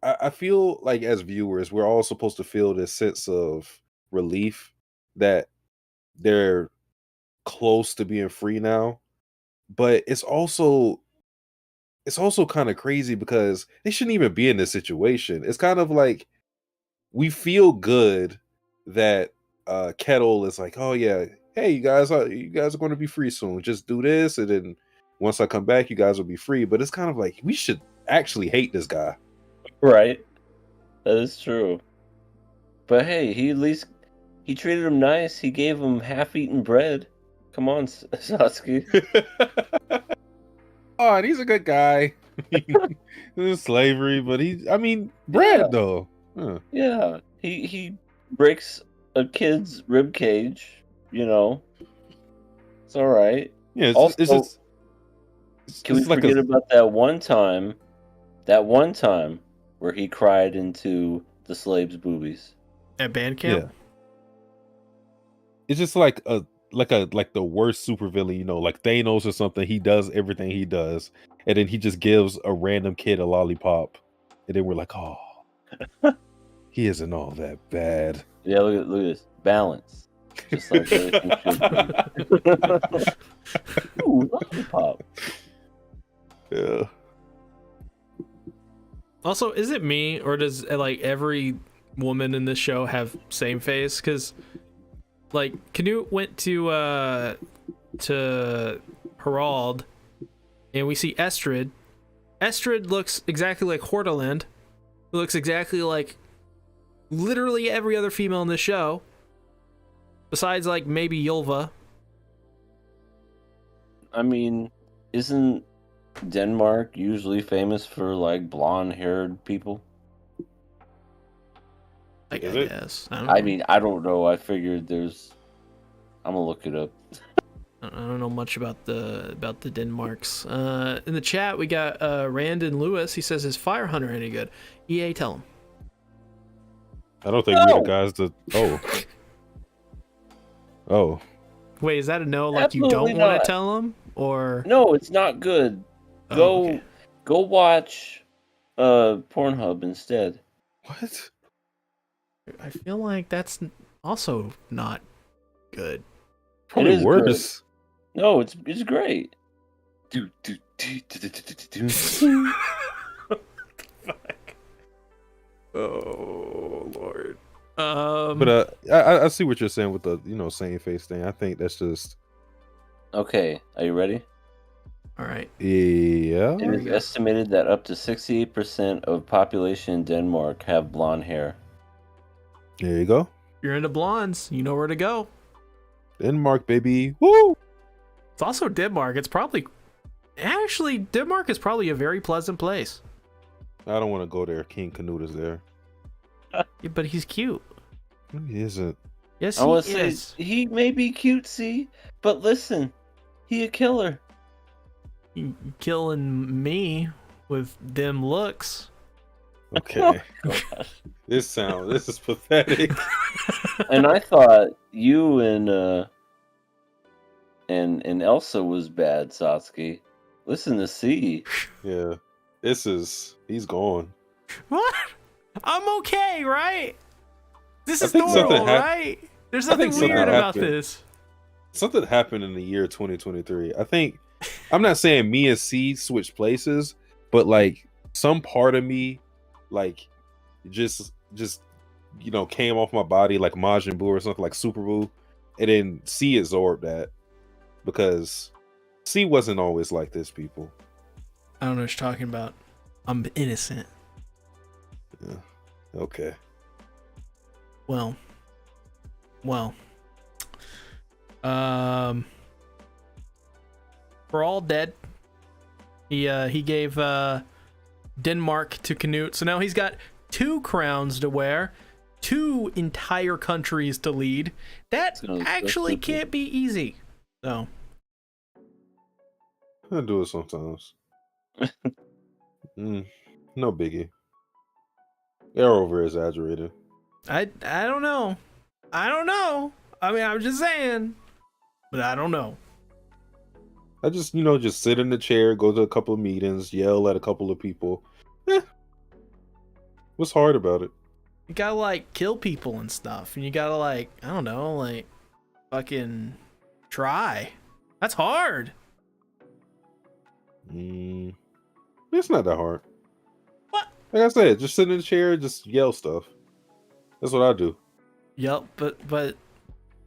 I feel like as viewers, we're all supposed to feel this sense of relief that they're close to being free now. But it's also kind of crazy because they shouldn't even be in this situation. It's kind of like we feel good that Kettle is like, oh yeah, hey, you guys are going to be free soon. Just do this, and then once I come back, you guys will be free. But it's kind of like we should actually hate this guy. Right. That is true. But hey, he treated him nice. He gave him half-eaten bread. Come on, Satsuki. Oh, and he's a good guy. This is slavery, but bread though. Huh. Yeah. He breaks a kid's rib cage, It's all right. Yeah, can we forget about that one time where he cried into the slave's boobies at band camp? Yeah. It's just like the worst supervillain, like Thanos or something. He does everything he does, and then he just gives a random kid a lollipop, and then we're like, oh, he isn't all that bad. Yeah, look at this balance, just like everything should be. Ooh, lollipop. Yeah. Also, is it me or does like every woman in this show have same face? Because like Canute went to Harald, and we see Estrid. Estrid looks exactly like Hordaland. Looks exactly like literally every other female in this show, besides like maybe Ylva. I mean, isn't Denmark usually famous for like blonde-haired people? I guess. I don't know. I figured I'm gonna look it up. I don't know much about the Denmarks. In the chat, we got Randon Lewis. He says, "Is Fire Hunter any good?" EA, tell him. I don't think we're the guys to. Oh. Wait, is that a no? Like Absolutely you don't want to tell him, or no? It's not good. Go watch Pornhub instead. What? I feel like that's also not good. Probably worse. Good. No, it's great. Fuck. Oh Lord. But I see what you're saying with the same face thing. I think that's just okay. Are you ready? All right. Yeah. It is estimated that up to 68% of population in Denmark have blonde hair. There you go. If you're into blondes, you know where to go. Denmark, baby. Woo! It's also Denmark. Denmark is probably a very pleasant place. I don't want to go there. King Canute is there. Yeah, but he's cute. No, he isn't. Yes, he is. He may be cutesy, but listen, he a killer. He killing me with them looks. Okay. This is pathetic. And I thought you and Elsa was bad, Satsuki. Listen to C. Yeah. He's gone. What? I'm okay, right? This is normal, right? There's nothing weird about this. Something happened in the year 2023. I think I'm not saying me and C switched places, but like some part of me like just came off my body like Majin Buu or something like Super Buu, and then C absorbed that because C wasn't always like this, people. I don't know what you're talking about. I'm innocent. Yeah. Okay. Well. We're all dead. He gave Denmark to Canute, so now he's got 2 crowns to wear, 2 entire countries to lead. That actually can't be easy. So I do it sometimes. No biggie. They're over exaggerated. I don't know. I mean, I'm just saying, but I don't know. I just just sit in the chair, go to a couple of meetings, yell at a couple of people. What's hard about it? You gotta like kill people and stuff, and you gotta like, I don't know, like fucking try. That's hard. It's not that hard. What? Like I said, just sit in the chair, just yell stuff. That's what I do. Yep, but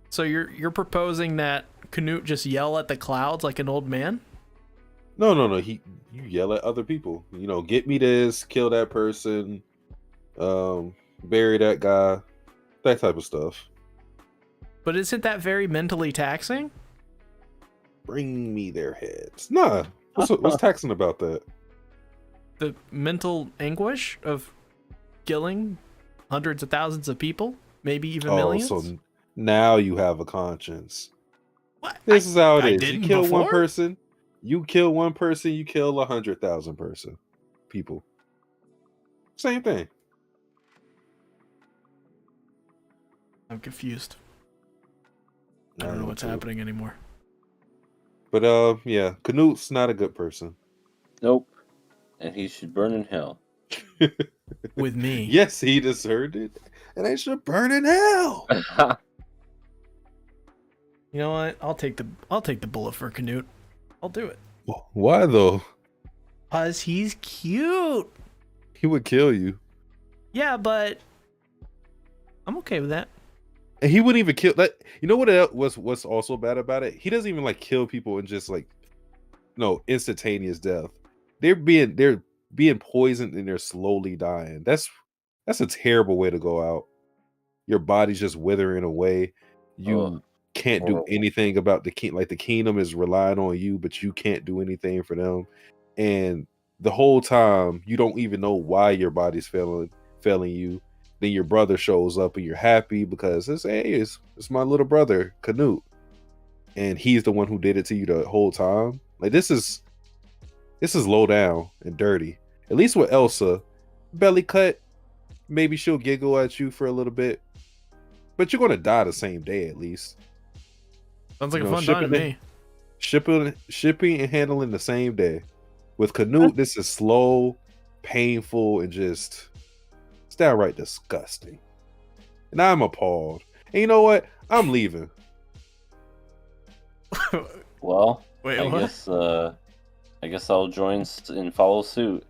so you're proposing that Canute just yell at the clouds like an old man? No. You yell at other people. Get me this, kill that person, bury that guy, that type of stuff. But isn't that very mentally taxing? Bring me their heads. Nah. What's taxing about that? The mental anguish of killing hundreds of thousands of people, maybe even millions. So now you have a conscience. What? This is how it is. You kill before? one person, you kill 100,000 people. Same thing. I'm confused. I don't know what's happening anymore. But yeah, Canute's not a good person. Nope. And he should burn in hell. With me. Yes, he deserved it. And they should burn in hell. You know what? I'll take the bullet for Canute. I'll do it. Why though? 'Cause he's cute. He would kill you. Yeah, but I'm okay with that. And he wouldn't even kill that. You know what what's also bad about it? He doesn't even like kill people and just like instantaneous death. They're being poisoned and they're slowly dying. That's a terrible way to go out. Your body's just withering away. You can't do anything about the king. Like the kingdom is relying on you, but you can't do anything for them. And the whole time you don't even know why your body's failing you. Then your brother shows up and you're happy because it's my little brother Canute, and he's the one who did it to you the whole time. Like this is low down and dirty. At least with Elsa, belly cut, maybe she'll giggle at you for a little bit, but you're gonna die the same day at least. Sounds like a fun time to me. Shipping and handling the same day. With Canute, this is slow, painful, and just it's downright disgusting. And I'm appalled. And you know what? I'm leaving. Well, wait, I guess I'll join and follow suit.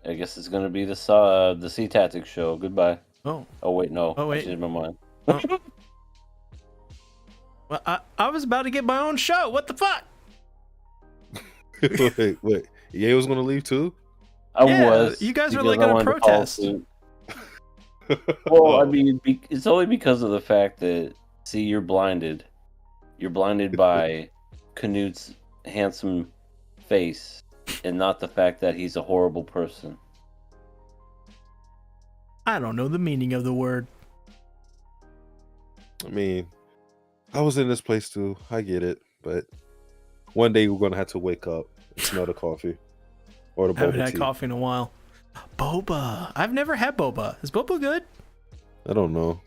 I guess it's gonna be the Sea Tactics show. Goodbye. Oh wait, no. Oh wait, I changed my mind. Oh. Well, I was about to get my own show. What the fuck? wait. Ye was gonna leave too? I was. You guys were like gonna protest. Well, I mean, it's only because of the fact that you're blinded. You're blinded by Canute's handsome face, and not the fact that he's a horrible person. I don't know the meaning of the word. I mean, I was in this place too. I get it, but one day we're gonna have to wake up and smell the coffee or the boba tea. I haven't had coffee in a while. Boba. I've never had boba. Is boba good? I don't know.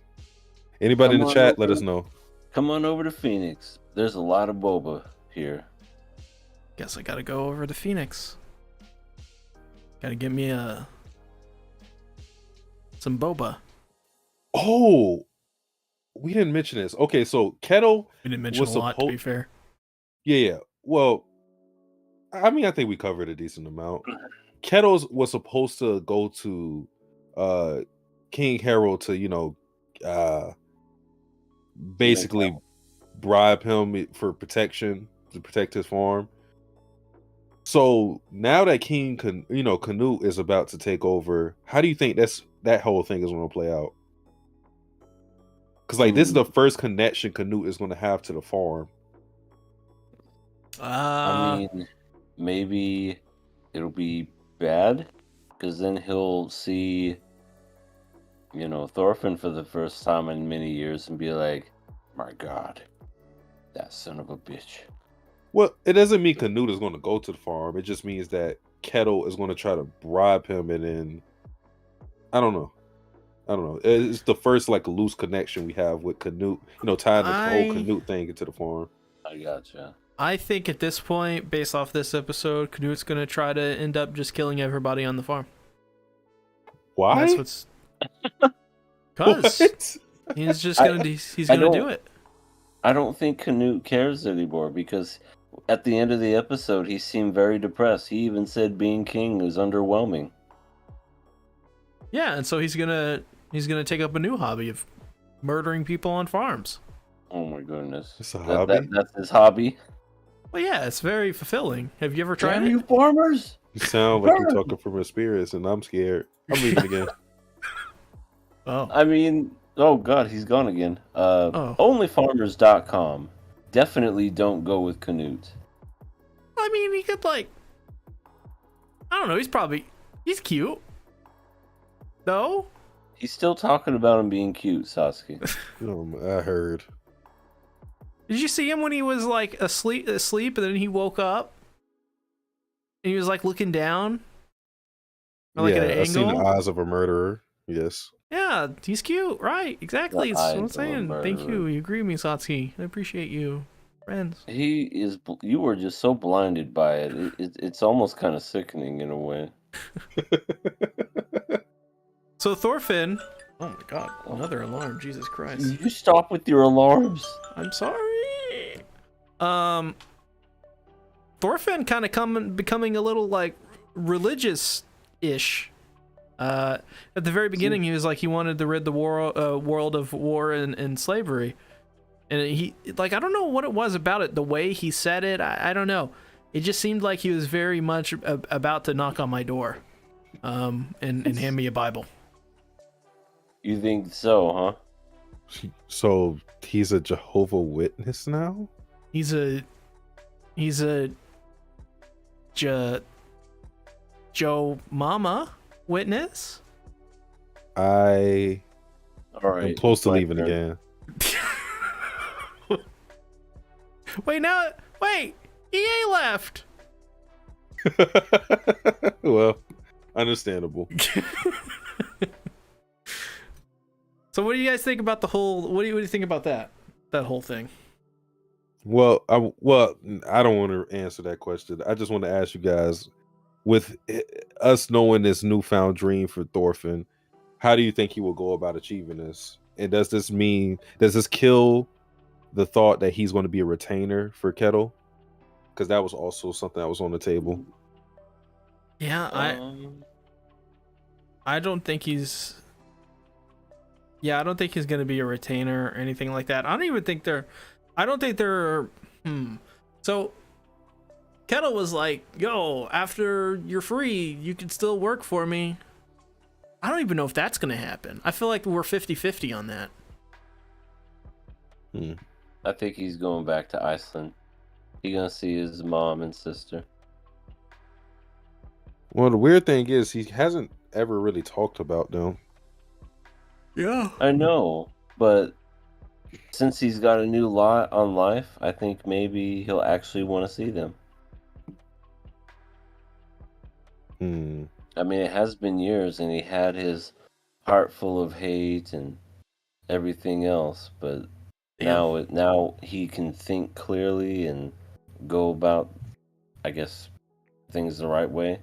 Anybody in the chat, let us know. Come on over to Phoenix. There's a lot of boba here. Guess I gotta go over to Phoenix. Gotta get me some boba. Oh, we didn't mention this. Okay, so Kettle. We didn't mention a lot, to be fair. Yeah. Well, I mean, I think we covered a decent amount. Kettles was supposed to go to King Harold to basically bribe him for protection to protect his farm. So now that Canute is about to take over, how do you think that whole thing is going to play out? Because this is the first connection Canute is going to have to the farm. I mean, maybe it'll be bad because then he'll see, Thorfinn for the first time in many years and be like, "My God, that son of a bitch." Well, it doesn't mean Canute is going to go to the farm. It just means that Kettle is going to try to bribe him, and then I don't know. It's the first loose connection we have with Canute. Tying the whole Canute thing into the farm. I gotcha. I think at this point, based off this episode, Canute's gonna try to end up just killing everybody on the farm. Why? And that's because he's just gonna do it. I don't think Canute cares anymore because at the end of the episode, he seemed very depressed. He even said being king is underwhelming. Yeah, and so he's gonna take up a new hobby of murdering people on farms. Oh my goodness! It's a hobby. That's his hobby. Well, yeah, it's very fulfilling. Have you ever tried it? You farmers! You sound like you're talking from experience, and I'm scared. I'm leaving again. Oh. I mean, oh god, he's gone again. Onlyfarmers.com. Definitely don't go with Canute. I mean, he could I don't know. He's cute. No. He's still talking about him being cute, Sasuke. I heard. Did you see him when he was asleep, and then he woke up, and he was looking down, or at an angle? I've seen the eyes of a murderer. Yes. Yeah, he's cute, right? Exactly. That's what I'm saying. Thank you. You agree with me, Satsuki. I appreciate you, friends. He is. You were just so blinded by it. It's almost kind of sickening in a way. So Thorfinn. Oh my god! Another alarm. Jesus Christ! You stop with your alarms. I'm sorry. Thorfinn kind of becoming a little religious-ish. At the very beginning, he was he wanted to rid the world of war and slavery, and he I don't know what it was about it. The way he said it, I don't know. It just seemed like he was very much about to knock on my door, and hand me a Bible. You think so, huh? So he's a Jehovah's Witness now? He's a Joe Mama witness. I'm close to leaving turn. again. Wait, EA left. Well, understandable. So what do you guys think about the whole? What do you think about that whole thing? Well, I don't want to answer that question. I just want to ask you guys, with us knowing this newfound dream for Thorfinn, how do you think he will go about achieving this? And does this kill the thought that he's going to be a retainer for Kettle? Because that was also something that was on the table. Yeah, I don't think he's. Yeah, I don't think he's going to be a retainer or anything like that. I don't think they're. So, Kettle was like, yo, after you're free, you can still work for me. I don't even know if that's going to happen. I feel like we're 50-50 on that. I think he's going back to Iceland. He's going to see his mom and sister. Well, the weird thing is he hasn't ever really talked about them. Yeah. I know, but since he's got a new lot on life, I think maybe he'll actually want to see them. I mean, it has been years, and he had his heart full of hate and everything else, but now he can think clearly and go about, I guess, things the right way.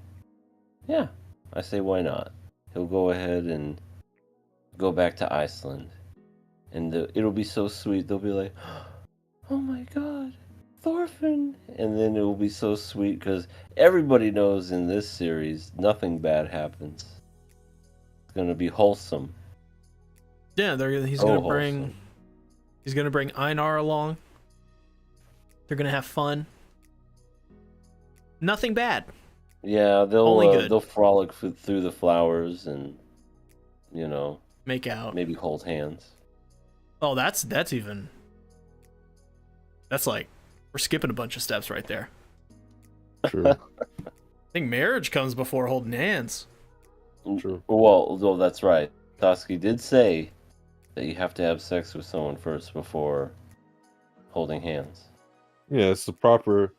Yeah, I say why not? He'll go ahead and go back to Iceland. And it'll be so sweet. They'll be like, oh my god, Thorfinn. And then it will be so sweet because everybody knows in this series, nothing bad happens. It's going to be wholesome. Yeah, he's gonna bring Einar along. They're gonna have fun. Nothing bad. Yeah, they'll frolic through the flowers and make out. Maybe hold hands. Oh, that's like we're skipping a bunch of steps right there. True. I think marriage comes before holding hands. True. Well, that's right. Toski did say that you have to have sex with someone first before holding hands. Yeah, it's the proper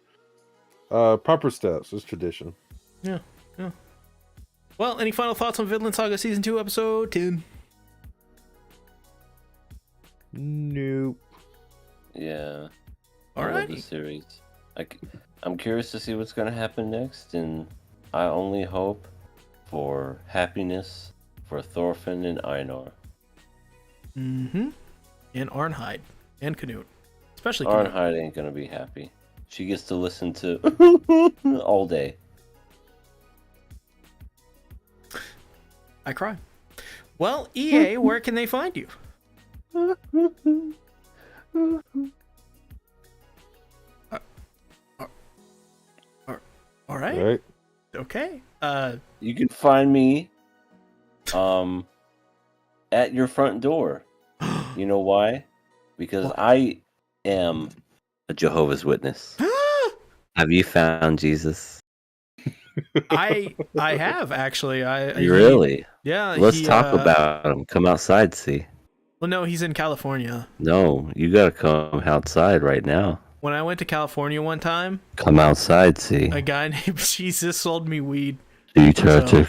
steps. It's tradition. Yeah. Well, any final thoughts on Vinland Saga Season 2, Episode 10? Nope. Yeah. All right. The series. I'm curious to see what's going to happen next, and I only hope for happiness for Thorfinn and Einar. Mm-hmm. And Arnheid. And Canute. Especially Canute. Arnheid ain't going to be happy. She gets to listen to all day. I cry. Well, EA, where can they find you? All right. All right. Okay. You can find me at your front door. You know why? Because I am a Jehovah's Witness. Have you found Jesus? I have actually. Really? Yeah. Let's talk about him. Come outside, see. Well, no, he's in California. No, you gotta come outside right now. When I went to California one time, come outside, see. A guy named Jesus sold me weed. Tactics.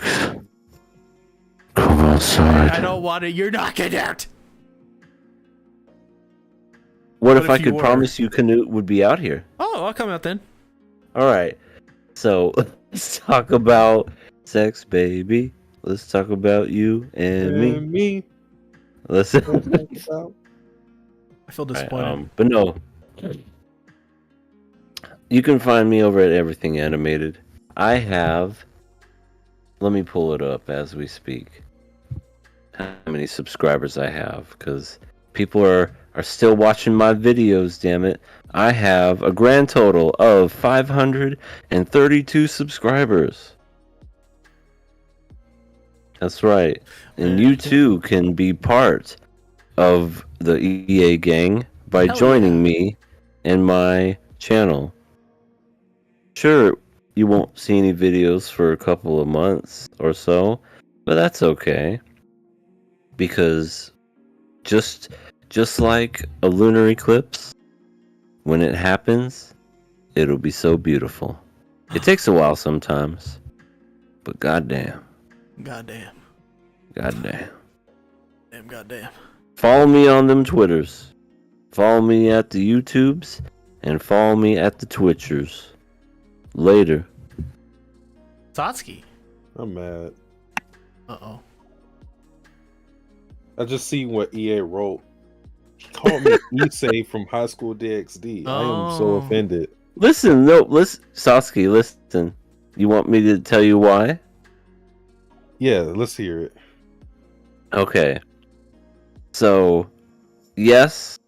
Come outside. I don't want it. You're knocking out. What if I could promise you Canute would be out here? Oh, I'll come out then. All right. So let's talk about sex, baby. Let's talk about you and me. Let's. I feel disappointed. Right, but no. You can find me over at Everything Animated. I have. Let me pull it up as we speak. How many subscribers I have? Because people are still watching my videos, damn it. I have a grand total of 532 subscribers. That's right. And you too can be part of the EA gang by joining me in my channel. Sure, you won't see any videos for a couple of months or so, but that's okay. Because just like a lunar eclipse, when it happens, it'll be so beautiful. It takes a while sometimes, but goddamn. Goddamn. Follow me on them Twitters. Follow me at the YouTubes, and follow me at the Twitchers. Later. Satsuki. I'm mad. Uh-oh. I just see what EA wrote. He called me Issei from High School DxD. I am so offended. Listen, Satsuki, listen. You want me to tell you why? Yeah, let's hear it. Okay. So, yes,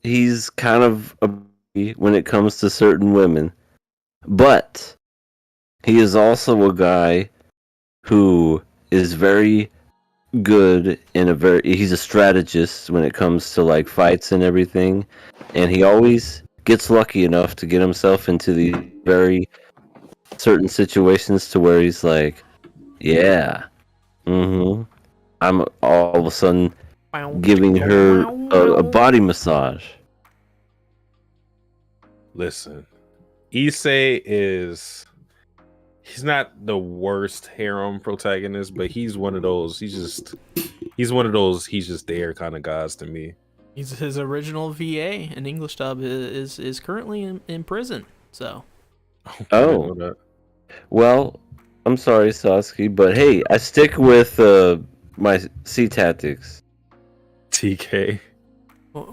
he's kind of when it comes to certain women, but he is also a guy who is very good he's a strategist when it comes to like fights and everything, and he always gets lucky enough to get himself into the very certain situations to where he's like, yeah, I'm all of a sudden giving her a body massage. Listen, Issei he's not the worst harem protagonist, but he's one of those. He's just there kind of guys to me. He's his original VA in English dub is currently in prison. So. Oh. Well, I'm sorry, Satsuki, but hey, I stick with my C tactics. TK.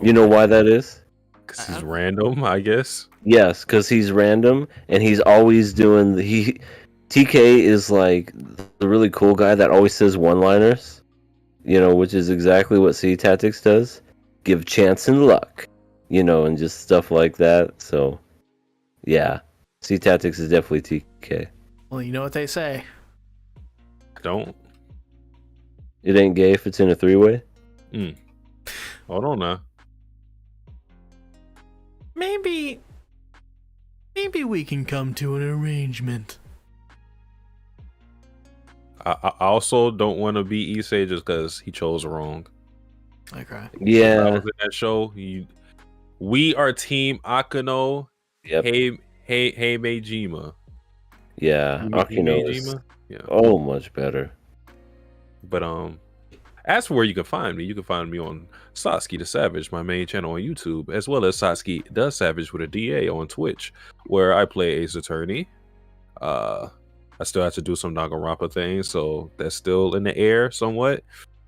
You know why that is? Because he's random, I guess. Yes, because he's random, and he's always doing TK is like the really cool guy that always says one-liners. which is exactly what Sea Tactics does. Give chance and luck, and just stuff like that. So, yeah, Sea Tactics is definitely TK. Well, you know what they say. Don't. It ain't gay if it's in a 3-way. Hold on now. Maybe we can come to an arrangement. I also don't want to be Issei just because he chose wrong. Okay. Yeah. I was in that show. We are Team Akano. Yep. Hey, Meijima. Yeah. Akino is much better. But as for where you can find me on Satsuki the Savage, my main channel on YouTube, as well as Satsuki the Savage with a DA on Twitch, where I play Ace Attorney. I still have to do some Danganronpa things, so that's still in the air somewhat.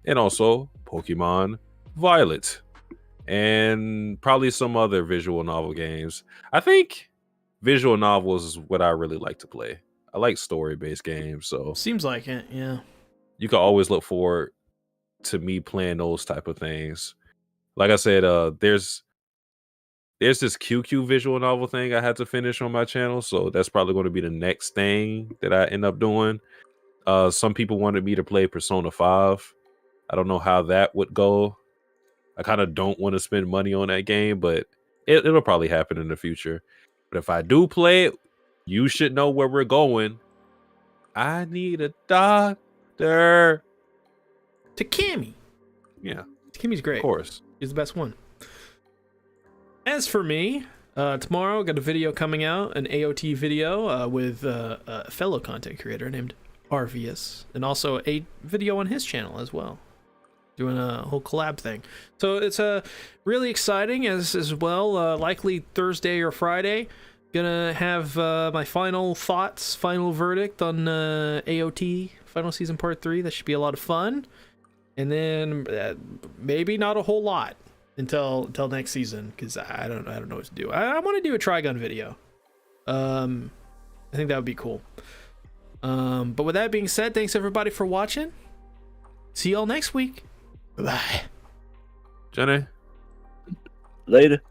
And also Pokemon Violet. And probably some other visual novel games. I think visual novels is what I really like to play. I like story-based games, so seems like it, yeah. You can always look forward to me playing those type of things. Like I said, there's this QQ visual novel thing I had to finish on my channel, so that's probably going to be the next thing that I end up doing. Some people wanted me to play Persona 5. I don't know how that would go. I kind of don't want to spend money on that game, but it'll probably happen in the future. But if I do play it, you should know where we're going. I need a doctor. Takemi. Yeah. Takemi's great. Of course. He's the best one. As for me, tomorrow I got a video coming out, an AOT video with a fellow content creator named Arvius, and also a video on his channel as well, doing a whole collab thing. So it's really exciting as well. Likely Thursday or Friday, gonna have my final thoughts, final verdict on AOT Final Season Part 3. That should be a lot of fun. And then maybe not a whole lot until next season, because I don't know what to do. I want to do a Trigun video. I think that would be cool. But with that being said, thanks everybody for watching. See y'all next week. Bye. Jenny. Later.